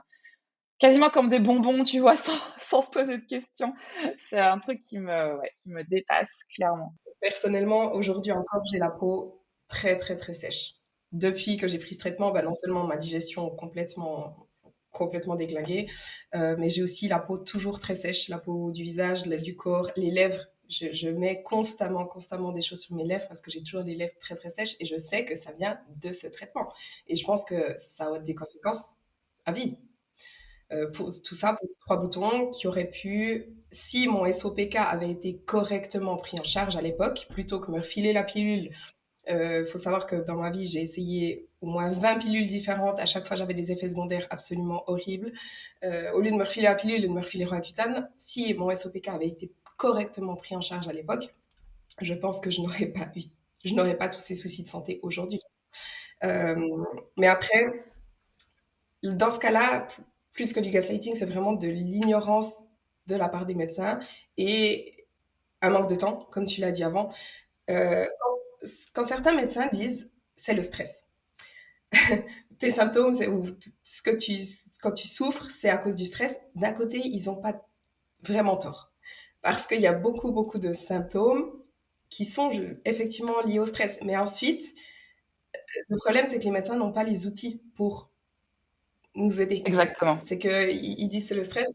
Speaker 2: quasiment comme des bonbons, tu vois, sans se poser de questions. C'est un truc qui me dépasse clairement.
Speaker 1: Personnellement, aujourd'hui encore, j'ai la peau très, très, très sèche. Depuis que j'ai pris ce traitement, bah, non seulement ma digestion complètement déglinguée, mais j'ai aussi la peau toujours très sèche, la peau du visage, du corps, les lèvres. Je mets constamment des choses sur mes lèvres parce que j'ai toujours les lèvres très, très sèches et je sais que ça vient de ce traitement. Et je pense que ça a des conséquences à vie. Pour tout ça, pour ces 3 boutons qui auraient pu, si mon SOPK avait été correctement pris en charge à l'époque, plutôt que me refiler la pilule. Faut savoir que dans ma vie, j'ai essayé au moins 20 pilules différentes. À chaque fois, j'avais des effets secondaires absolument horribles. Au lieu de me refiler la pilule et de me refiler Roaccutane, si mon SOPK avait été correctement pris en charge à l'époque, je pense que je n'aurais pas tous ces soucis de santé aujourd'hui. Euh, mais après, dans ce cas-là, plus que du gaslighting, c'est vraiment de l'ignorance de la part des médecins et un manque de temps, comme tu l'as dit avant. Euh, quand certains médecins disent c'est le stress, tes symptômes ou quand tu souffres, c'est à cause du stress. D'un côté, ils n'ont pas vraiment tort parce qu'il y a beaucoup de symptômes qui sont effectivement liés au stress. Mais ensuite, le problème, c'est que les médecins n'ont pas les outils pour nous aider.
Speaker 2: Exactement.
Speaker 1: C'est qu'ils disent c'est le stress,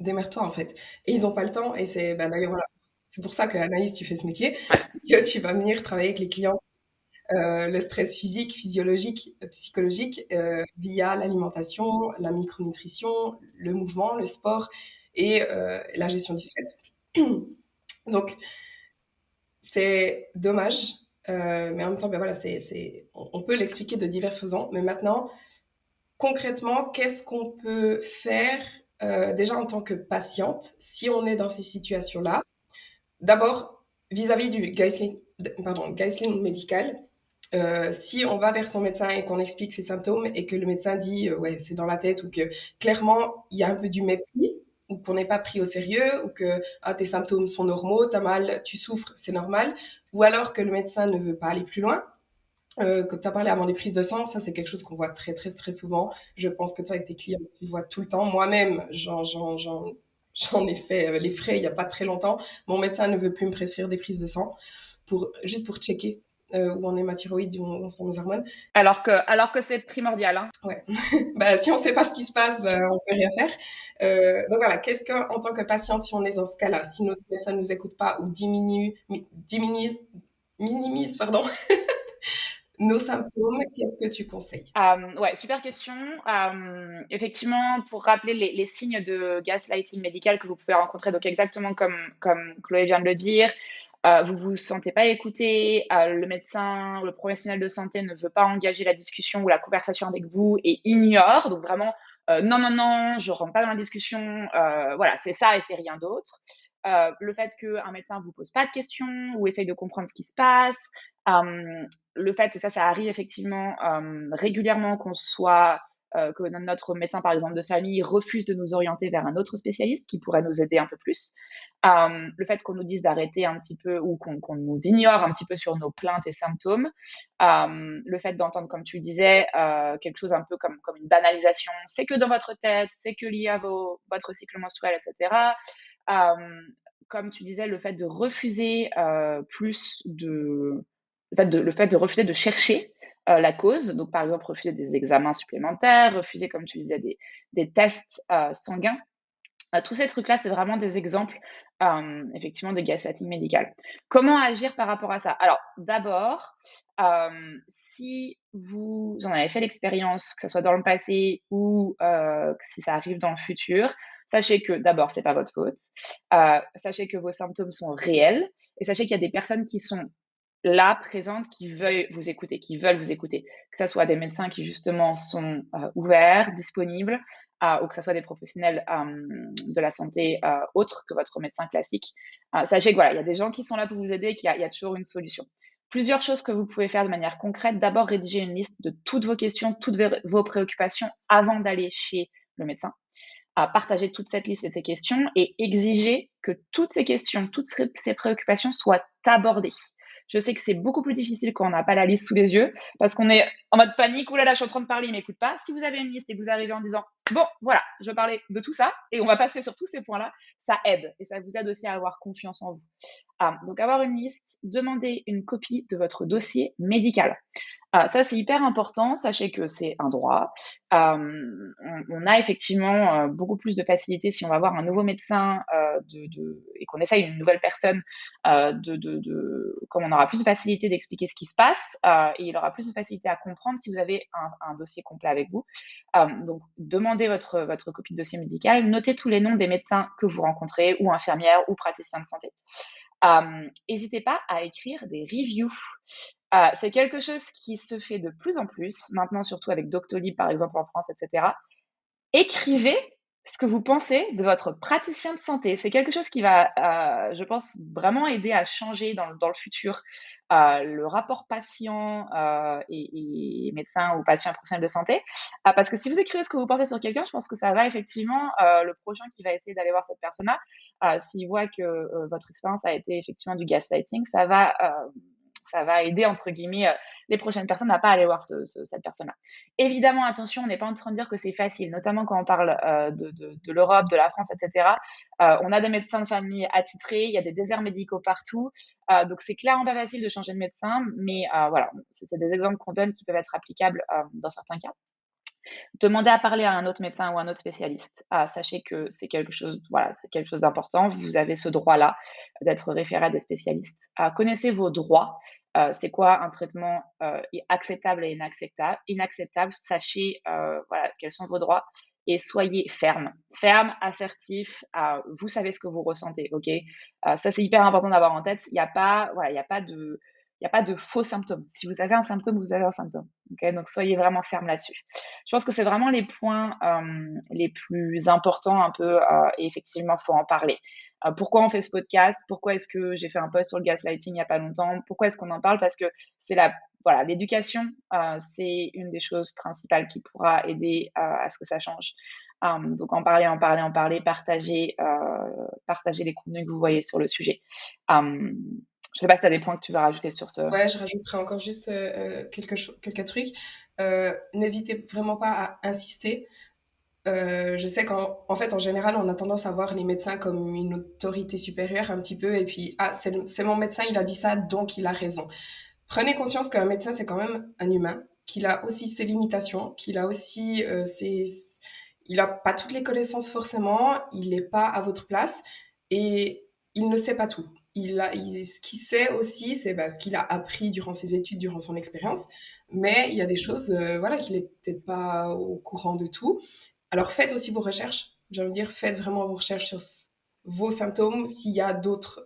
Speaker 1: démerde-toi en fait. Et ils n'ont pas le temps. Et c'est d'ailleurs, voilà, c'est pour ça que Anaïs, tu fais ce métier. C'est que tu vas venir travailler avec les clients le stress physique, physiologique, psychologique via l'alimentation, la micronutrition, le mouvement, le sport et la gestion du stress. Donc, c'est dommage. Mais en même temps, ben voilà, on peut l'expliquer de diverses raisons. Mais maintenant, concrètement, qu'est-ce qu'on peut faire déjà en tant que patiente si on est dans ces situations-là? D'abord, vis-à-vis du guideline médical, si on va vers son médecin et qu'on explique ses symptômes et que le médecin dit ouais c'est dans la tête ou que clairement il y a un peu du mépris ou qu'on n'est pas pris au sérieux ou que tes symptômes sont normaux, t'as mal, tu souffres, c'est normal, ou alors que le médecin ne veut pas aller plus loin. Quand tu as parlé avant des prises de sang, ça c'est quelque chose qu'on voit très très très souvent. Je pense que toi avec tes clients, tu le vois tout le temps. Moi-même, j'en ai fait les frais il n'y a pas très longtemps. Mon médecin ne veut plus me prescrire des prises de sang juste pour checker. où on est ma thyroïde, où on sent mes hormones.
Speaker 2: Alors que c'est primordial, hein.
Speaker 1: Ouais. Bah, si on sait pas ce qui se passe, bah, on peut rien faire. Donc voilà, qu'est-ce qu'en tant que patiente, si on est dans ce cas-là, si notre médecin ne nous écoute pas ou minimise, pardon, nos symptômes, qu'est-ce que tu conseilles?
Speaker 2: Ouais, super question. Effectivement, pour rappeler les signes de gaslighting médical que vous pouvez rencontrer, donc exactement comme Chloé vient de le dire, vous vous sentez pas écouté, le médecin ou le professionnel de santé ne veut pas engager la discussion ou la conversation avec vous et ignore. Donc vraiment, non, non, non, je rentre pas dans la discussion. Voilà, c'est ça et c'est rien d'autre. Le fait qu'un médecin vous pose pas de questions ou essaye de comprendre ce qui se passe. Le fait, et ça arrive effectivement régulièrement que notre médecin, par exemple, de famille refuse de nous orienter vers un autre spécialiste qui pourrait nous aider un peu plus. Le fait qu'on nous dise d'arrêter un petit peu ou qu'on nous ignore un petit peu sur nos plaintes et symptômes. Le fait d'entendre, comme tu disais, quelque chose un peu comme une banalisation. C'est que dans votre tête, c'est que lié à votre cycle menstruel, etc. Comme tu disais, le fait de refuser le fait de refuser de chercher la cause, donc par exemple refuser des examens supplémentaires, refuser, comme tu disais, des tests sanguins. Tous ces trucs-là, c'est vraiment des exemples, effectivement, de gaslighting médical. Comment agir par rapport à ça? Alors, d'abord, si vous en avez fait l'expérience, que ce soit dans le passé ou si ça arrive dans le futur, sachez que d'abord, c'est pas votre faute. Sachez que vos symptômes sont réels et sachez qu'il y a des personnes qui sont là, présentes, qui veulent vous écouter, que ce soit des médecins qui justement sont ouverts, disponibles, ou que ce soit des professionnels de la santé autres que votre médecin classique. Sachez que voilà, il y a des gens qui sont là pour vous aider et qu'il y a toujours une solution. Plusieurs choses que vous pouvez faire de manière concrète. D'abord, rédiger une liste de toutes vos questions, toutes vos préoccupations avant d'aller chez le médecin. Partager toute cette liste et ces questions et exiger que toutes ces questions, toutes ces préoccupations soient abordées. Je sais que c'est beaucoup plus difficile quand on n'a pas la liste sous les yeux, parce qu'on est en mode panique, oulala, je suis en train de parler, il m'écoute pas. Si vous avez une liste et que vous arrivez en disant, bon, voilà, je vais parler de tout ça, et on va passer sur tous ces points-là, ça aide, et ça vous aide aussi à avoir confiance en vous. Donc avoir une liste, demander une copie de votre dossier médical. Ça, c'est hyper important. Sachez que c'est un droit. On a effectivement beaucoup plus de facilité si on va voir un nouveau médecin et qu'on essaye une nouvelle personne, comme on aura plus de facilité d'expliquer ce qui se passe et il aura plus de facilité à comprendre si vous avez un dossier complet avec vous. Donc, demandez votre copie de dossier médical, notez tous les noms des médecins que vous rencontrez, ou infirmières, ou praticiens de santé. N'hésitez pas à écrire des reviews. C'est quelque chose qui se fait de plus en plus, maintenant surtout avec Doctolib par exemple en France, etc. Écrivez ce que vous pensez de votre praticien de santé. C'est quelque chose qui va, je pense, vraiment aider à changer dans le futur le rapport patient et médecin ou patient professionnel de santé. Parce que si vous écrivez ce que vous pensez sur quelqu'un, je pense que ça va effectivement, le prochain qui va essayer d'aller voir cette personne-là, s'il voit que votre expérience a été effectivement du gaslighting, ça va aider, entre guillemets, les prochaines personnes à pas aller voir cette personne-là. Évidemment, attention, on n'est pas en train de dire que c'est facile, notamment quand on parle de l'Europe, de la France, etc. On a des médecins de famille attitrés, il y a des déserts médicaux partout, donc c'est clairement pas facile de changer de médecin, mais voilà, c'est des exemples qu'on donne qui peuvent être applicables dans certains cas. Demandez à parler à un autre médecin ou un autre spécialiste. Sachez que c'est quelque chose, voilà, c'est quelque chose d'important. Vous avez ce droit-là d'être référé à des spécialistes. Connaissez vos droits. C'est quoi un traitement acceptable et inacceptable. Inacceptable, sachez voilà, quels sont vos droits et soyez ferme. Ferme, assertif, vous savez ce que vous ressentez, ok. Ça, c'est hyper important d'avoir en tête. Il n'y a pas, voilà, il n'y a pas de... Il n'y a pas de faux symptômes. Si vous avez un symptôme, vous avez un symptôme. Okay, donc, soyez vraiment ferme là-dessus. Je pense que c'est vraiment les points les plus importants un peu et effectivement, il faut en parler. Pourquoi on fait ce podcast? Pourquoi est-ce que j'ai fait un post sur le gaslighting il n'y a pas longtemps? Pourquoi est-ce qu'on en parle? Parce que c'est voilà, l'éducation, c'est une des choses principales qui pourra aider à ce que ça change. Donc en parler, partager les contenus que vous voyez sur le sujet. Je sais pas si tu as des points que tu veux rajouter sur ce.
Speaker 1: Ouais, je rajouterai encore juste quelques trucs. N'hésitez vraiment pas à insister. Je sais qu'en fait, en général, on a tendance à voir les médecins comme une autorité supérieure un petit peu, et puis, ah, c'est mon médecin, il a dit ça, donc il a raison. Prenez conscience qu'un médecin, c'est quand même un humain, qu'il a aussi ses limitations, qu'il a aussi il n'a pas toutes les connaissances forcément, il n'est pas à votre place et il ne sait pas tout. Ce qu'il sait aussi, c'est ce qu'il a appris durant ses études, durant son expérience, mais il y a des choses voilà, qu'il n'est peut-être pas au courant de tout. Alors faites aussi vos recherches, j'ai envie de dire, faites vraiment vos recherches sur vos symptômes, s'il y a d'autres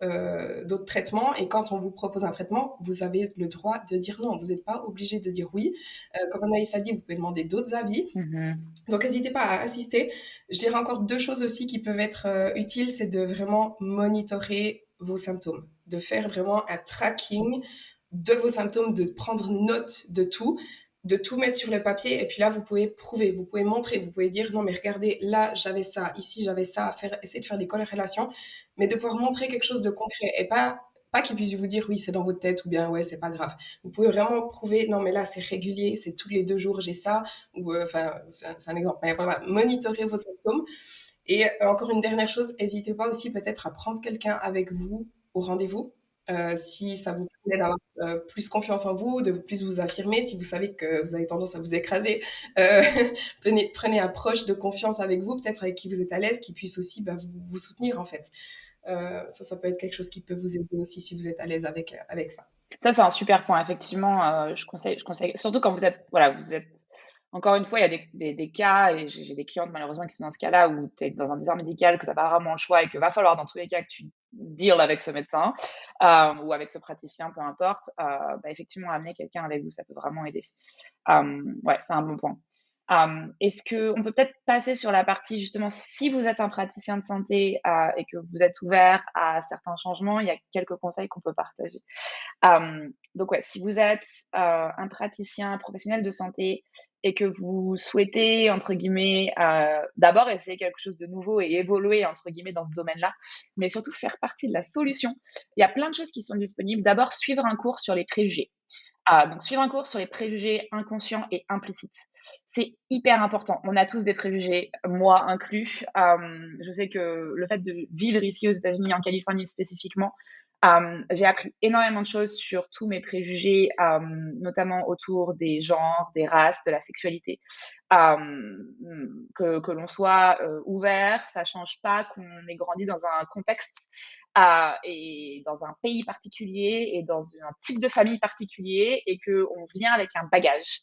Speaker 1: traitements. Et quand on vous propose un traitement, vous avez le droit de dire non. Vous n'êtes pas obligé de dire oui. Comme Anaïs l'a dit, vous pouvez demander d'autres avis.
Speaker 2: Mhm.
Speaker 1: Donc, n'hésitez pas à assister. Je dirais encore deux choses aussi qui peuvent être utiles, c'est de vraiment monitorer vos symptômes, de faire vraiment un tracking de vos symptômes, de prendre note de tout mettre sur le papier. Et puis là, vous pouvez prouver, vous pouvez montrer, vous pouvez dire non, mais regardez, là, j'avais ça, ici, j'avais ça, essayer de faire des corrélations, mais de pouvoir montrer quelque chose de concret et pas qu'il puisse vous dire oui, c'est dans votre tête ou bien ouais, c'est pas grave. Vous pouvez vraiment prouver non, mais là, c'est régulier, c'est tous les 2 jours, j'ai ça, ou enfin, c'est un exemple, mais voilà, monitorer vos symptômes. Et encore une dernière chose, n'hésitez pas aussi peut-être à prendre quelqu'un avec vous au rendez-vous. Si ça vous permet d'avoir plus confiance en vous, de plus vous affirmer, si vous savez que vous avez tendance à vous écraser, euh, prenez un proche de confiance avec vous, peut-être avec qui vous êtes à l'aise, qui puisse aussi vous soutenir en fait. Ça peut être quelque chose qui peut vous aider aussi si vous êtes à l'aise avec ça.
Speaker 2: Ça, c'est un super point. Effectivement, je conseille, surtout quand vous êtes, voilà, vous êtes, encore une fois, il y a des cas, et j'ai des clientes malheureusement qui sont dans ce cas-là où tu es dans un désert médical, que tu n'as pas vraiment le choix et que va falloir dans tous les cas que tu deals avec ce médecin ou avec ce praticien, peu importe. Effectivement, amener quelqu'un avec vous, ça peut vraiment aider. Ouais, c'est un bon point. Est-ce qu'on peut peut-être passer sur la partie justement, si vous êtes un praticien de santé et que vous êtes ouvert à certains changements, il y a quelques conseils qu'on peut partager. Donc ouais, si vous êtes un praticien professionnel de santé et que vous souhaitez, entre guillemets, d'abord essayer quelque chose de nouveau et évoluer, entre guillemets, dans ce domaine-là, mais surtout faire partie de la solution, il y a plein de choses qui sont disponibles. D'abord, suivre un cours sur les préjugés. Donc suivre un cours sur les préjugés inconscients et implicites. C'est hyper important. On a tous des préjugés, moi inclus. Je sais que le fait de vivre ici aux États-Unis, en Californie spécifiquement, j'ai appris énormément de choses sur tous mes préjugés, notamment autour des genres, des races, de la sexualité. Que l'on soit ouvert, ça change pas qu'on ait grandi dans un contexte et dans un pays particulier et dans un type de famille particulier et qu'on vient avec un bagage.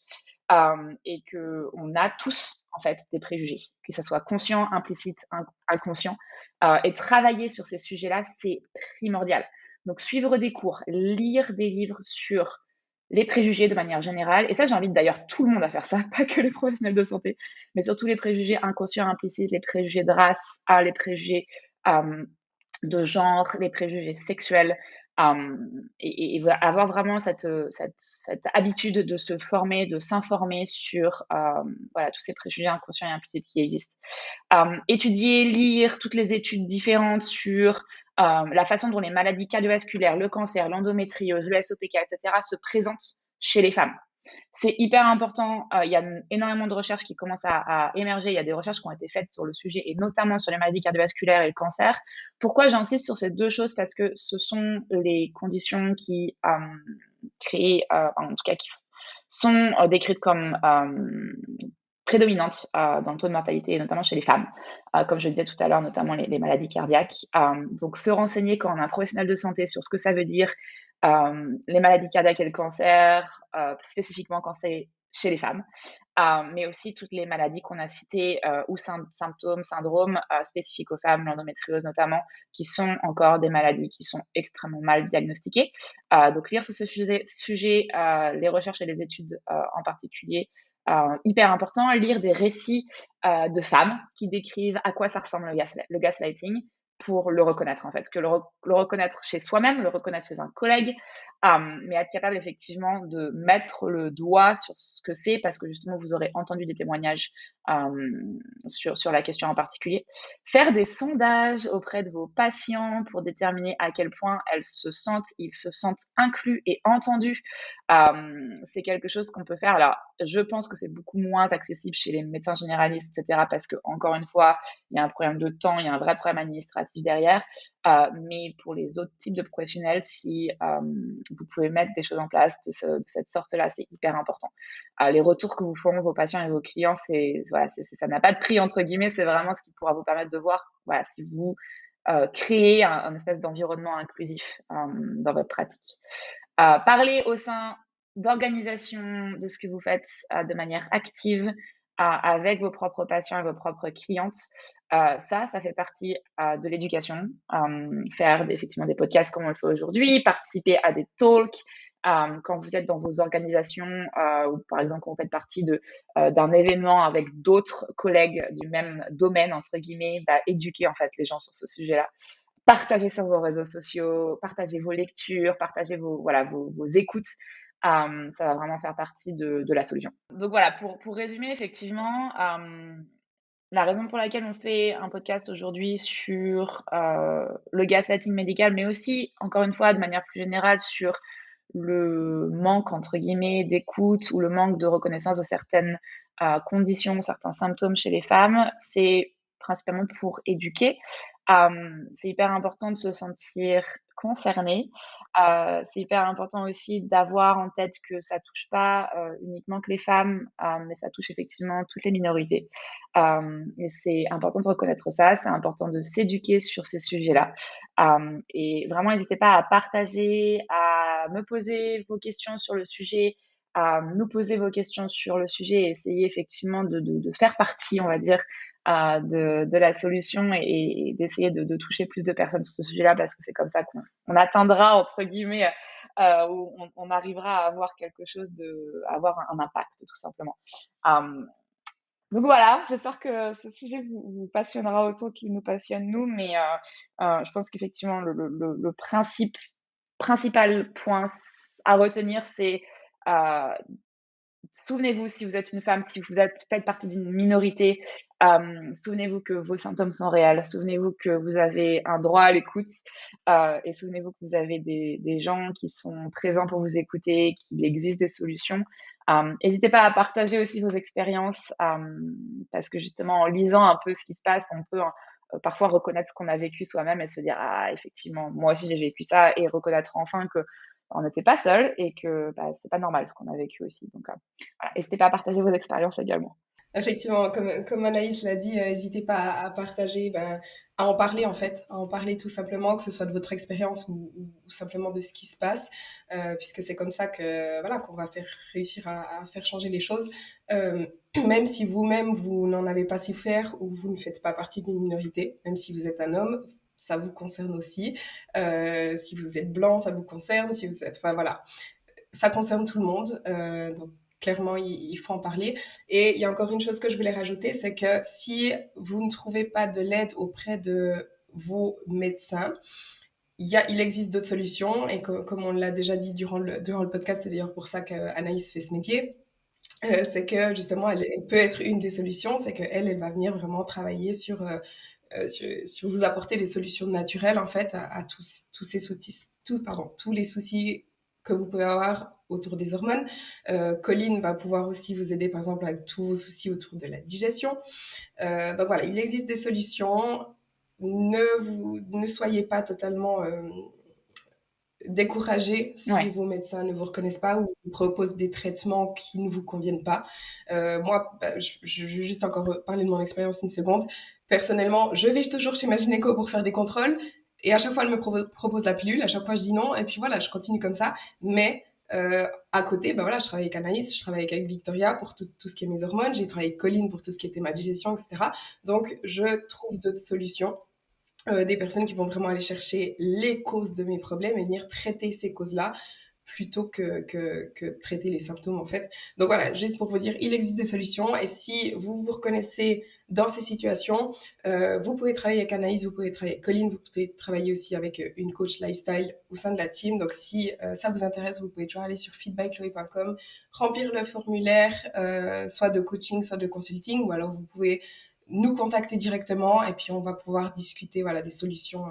Speaker 2: Et qu'on a tous en fait des préjugés, que ce soit conscient, implicite, inconscient, et travailler sur ces sujets-là, c'est primordial. Donc suivre des cours, lire des livres sur les préjugés de manière générale, et ça j'invite d'ailleurs tout le monde à faire ça, pas que les professionnels de santé, mais surtout les préjugés inconscients, implicites, les préjugés de race, les préjugés de genre, les préjugés sexuels, et avoir vraiment cette habitude de se former, de s'informer sur voilà, tous ces préjugés inconscients et implicites qui existent. Étudier, lire toutes les études différentes sur la façon dont les maladies cardiovasculaires, le cancer, l'endométriose, le SOPK, etc. se présentent chez les femmes. C'est hyper important. Il y a énormément de recherches qui commencent à émerger. Il y a des recherches qui ont été faites sur le sujet et notamment sur les maladies cardiovasculaires et le cancer. Pourquoi j'insiste sur ces deux choses? Parce que ce sont les conditions qui créent, en tout cas qui sont décrites comme prédominantes dans le taux de mortalité, et notamment chez les femmes, comme je disais tout à l'heure, notamment les maladies cardiaques. Donc, se renseigner quand on est un professionnel de santé sur ce que ça veut dire, les maladies cardiaques et le cancer, spécifiquement quand c'est chez les femmes, mais aussi toutes les maladies qu'on a citées ou symptômes, syndromes spécifiques aux femmes, l'endométriose notamment, qui sont encore des maladies qui sont extrêmement mal diagnostiquées. Donc, lire sur ce sujet les recherches et les études en particulier, hyper important. Lire des récits de femmes qui décrivent à quoi ça ressemble le gaslighting pour le reconnaître en fait, que le reconnaître chez soi-même, le reconnaître chez un collègue, mais être capable effectivement de mettre le doigt sur ce que c'est parce que justement vous aurez entendu des témoignages sur la question en particulier. Faire des sondages auprès de vos patients pour déterminer à quel point ils se sentent inclus et entendus. C'est quelque chose qu'on peut faire. Alors, je pense que c'est beaucoup moins accessible chez les médecins généralistes, etc. parce que, encore une fois, il y a un problème de temps, il y a un vrai problème administratif administratif derrière. Mais pour les autres types de professionnels, si vous pouvez mettre des choses en place de cette sorte-là, c'est hyper important. Les retours que vous font vos patients et vos clients, ça n'a pas de prix entre guillemets, c'est vraiment ce qui pourra vous permettre de voir si vous créez un espèce d'environnement inclusif dans votre pratique. Parler au sein d'organisation de ce que vous faites de manière active avec vos propres patients et vos propres clientes. Ça fait partie de l'éducation. Faire effectivement des podcasts comme on le fait aujourd'hui, participer à des talks. Quand vous êtes dans vos organisations ou par exemple quand vous faites partie d'un événement avec d'autres collègues du même domaine, entre guillemets, éduquer en fait les gens sur ce sujet-là. Partagez sur vos réseaux sociaux, partagez vos lectures, partagez vos écoutes. Ça va vraiment faire partie de la solution. Donc voilà, pour résumer, effectivement, la raison pour laquelle on fait un podcast aujourd'hui sur le gaslighting médical, mais aussi, encore une fois, de manière plus générale, sur le manque, entre guillemets, d'écoute ou le manque de reconnaissance de certaines conditions, certains symptômes chez les femmes, c'est principalement pour éduquer. C'est hyper important de se sentir concerné. C'est hyper important aussi d'avoir en tête que ça touche pas uniquement que les femmes, mais ça touche effectivement toutes les minorités. Et c'est important de reconnaître ça, c'est important de s'éduquer sur ces sujets-là. Et vraiment, n'hésitez pas à partager, à me poser vos questions sur le sujet, à nous poser vos questions sur le sujet et essayer effectivement de faire partie, on va dire, de la solution et d'essayer de toucher plus de personnes sur ce sujet-là parce que c'est comme ça qu'on atteindra, entre guillemets, où on arrivera à avoir quelque chose à avoir un impact, tout simplement. Donc voilà, j'espère que ce sujet vous passionnera autant qu'il nous passionne nous, mais je pense qu'effectivement le principal point à retenir, c'est souvenez-vous, si vous êtes une femme, si vous faites partie d'une minorité, souvenez-vous que vos symptômes sont réels, souvenez-vous que vous avez un droit à l'écoute et souvenez-vous que vous avez des gens qui sont présents pour vous écouter, qu'il existe des solutions. N'hésitez pas à partager aussi vos expériences parce que justement, en lisant un peu ce qui se passe, on peut parfois reconnaître ce qu'on a vécu soi-même et se dire « Ah, effectivement, moi aussi j'ai vécu ça » et reconnaître enfin que on n'était pas seul et que c'est pas normal ce qu'on a vécu aussi. Donc, voilà, n'hésitez pas à partager vos expériences également.
Speaker 1: Effectivement, comme Anaïs l'a dit, n'hésitez pas à partager, à en parler en fait, à en parler tout simplement, que ce soit de votre expérience ou simplement de ce qui se passe, puisque c'est comme ça que voilà qu'on va réussir à faire changer les choses. Même si vous-même vous n'en avez pas souffert ou vous ne faites pas partie d'une minorité, même si vous êtes un homme, ça vous concerne aussi. Si vous êtes blanc, ça vous concerne. Si vous êtes, enfin voilà, ça concerne tout le monde. Donc clairement, il faut en parler. Et il y a encore une chose que je voulais rajouter, c'est que si vous ne trouvez pas de l'aide auprès de vos médecins, il existe d'autres solutions. Et comme on l'a déjà dit durant le podcast, c'est d'ailleurs pour ça qu'Anaïs fait ce métier, c'est que justement, elle peut être une des solutions, c'est qu'elle va venir vraiment travailler sur vous apporter des solutions naturelles en fait à tous ces soucis, tous les soucis que vous pouvez avoir autour des hormones. Colline va pouvoir aussi vous aider par exemple avec tous vos soucis autour de la digestion. Donc voilà, il existe des solutions. Ne soyez pas totalement découragé si vos médecins ne vous reconnaissent pas ou vous proposent des traitements qui ne vous conviennent pas. Moi, je vais juste encore parler de mon expérience une seconde. Personnellement, je vais toujours chez ma gynéco pour faire des contrôles et à chaque fois, elle me propose la pilule. À chaque fois, je dis non et puis voilà, je continue comme ça. Mais à côté, je travaille avec Anaïs, je travaille avec Victoria pour tout ce qui est mes hormones, j'ai travaillé avec Colline pour tout ce qui était ma digestion, etc. Donc, je trouve d'autres solutions. Des personnes qui vont vraiment aller chercher les causes de mes problèmes et venir traiter ces causes-là plutôt que traiter les symptômes en fait. Donc voilà, juste pour vous dire, il existe des solutions et si vous vous reconnaissez dans ces situations, vous pouvez travailler avec Anaïs, vous pouvez travailler avec Colline, vous pouvez travailler aussi avec une coach lifestyle au sein de la team. Donc si ça vous intéresse, vous pouvez toujours aller sur feedbackchloé.com, remplir le formulaire, soit de coaching, soit de consulting, ou alors vous pouvez nous contacter directement et puis on va pouvoir discuter des solutions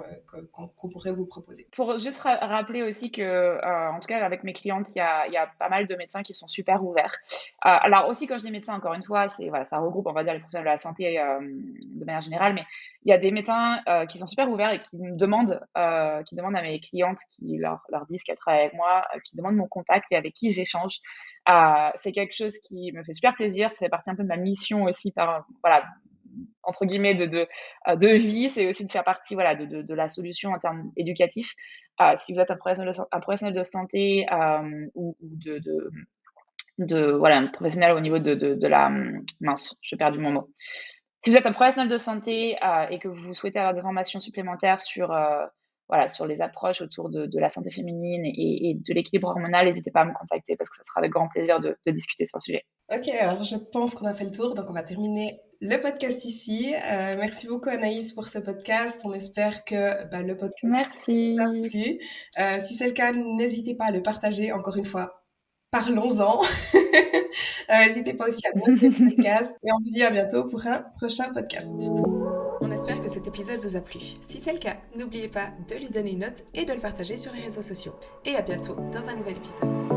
Speaker 1: qu'on pourrait vous proposer.
Speaker 2: Pour juste rappeler aussi que, en tout cas avec mes clientes, il y a pas mal de médecins qui sont super ouverts. Alors aussi quand je dis médecins, encore une fois, ça regroupe, on va dire, les professionnels de la santé de manière générale, mais il y a des médecins qui sont super ouverts et qui demandent à mes clientes qui leur disent qu'elles travaillent avec moi, qui demandent mon contact et avec qui j'échange. C'est quelque chose qui me fait super plaisir. Ça fait partie un peu de ma mission aussi, voilà, entre guillemets, de vie. C'est aussi de faire partie, voilà, de la solution en termes éducatifs. Si vous êtes un professionnel de santé ou voilà, un professionnel au niveau de la mince, j'ai perdu mon mot. Si vous êtes un professionnel de santé et que vous souhaitez avoir des informations supplémentaires voilà, sur les approches autour de la santé féminine et de l'équilibre hormonal, n'hésitez pas à me contacter parce que ça sera avec grand plaisir de discuter sur le sujet.
Speaker 1: Ok, alors je pense qu'on a fait le tour, donc on va terminer le podcast ici. Merci beaucoup Anaïs pour ce podcast. On espère que le podcast vous a
Speaker 2: Merci.
Speaker 1: plu. Si c'est le cas, n'hésitez pas à le partager. Encore une fois, parlons-en. N'hésitez pas aussi à noter le podcast et on vous dit à bientôt pour un prochain podcast. On espère que cet épisode vous a plu. Si c'est le cas, n'oubliez pas de lui donner une note et de le partager sur les réseaux sociaux. Et à bientôt dans un nouvel épisode.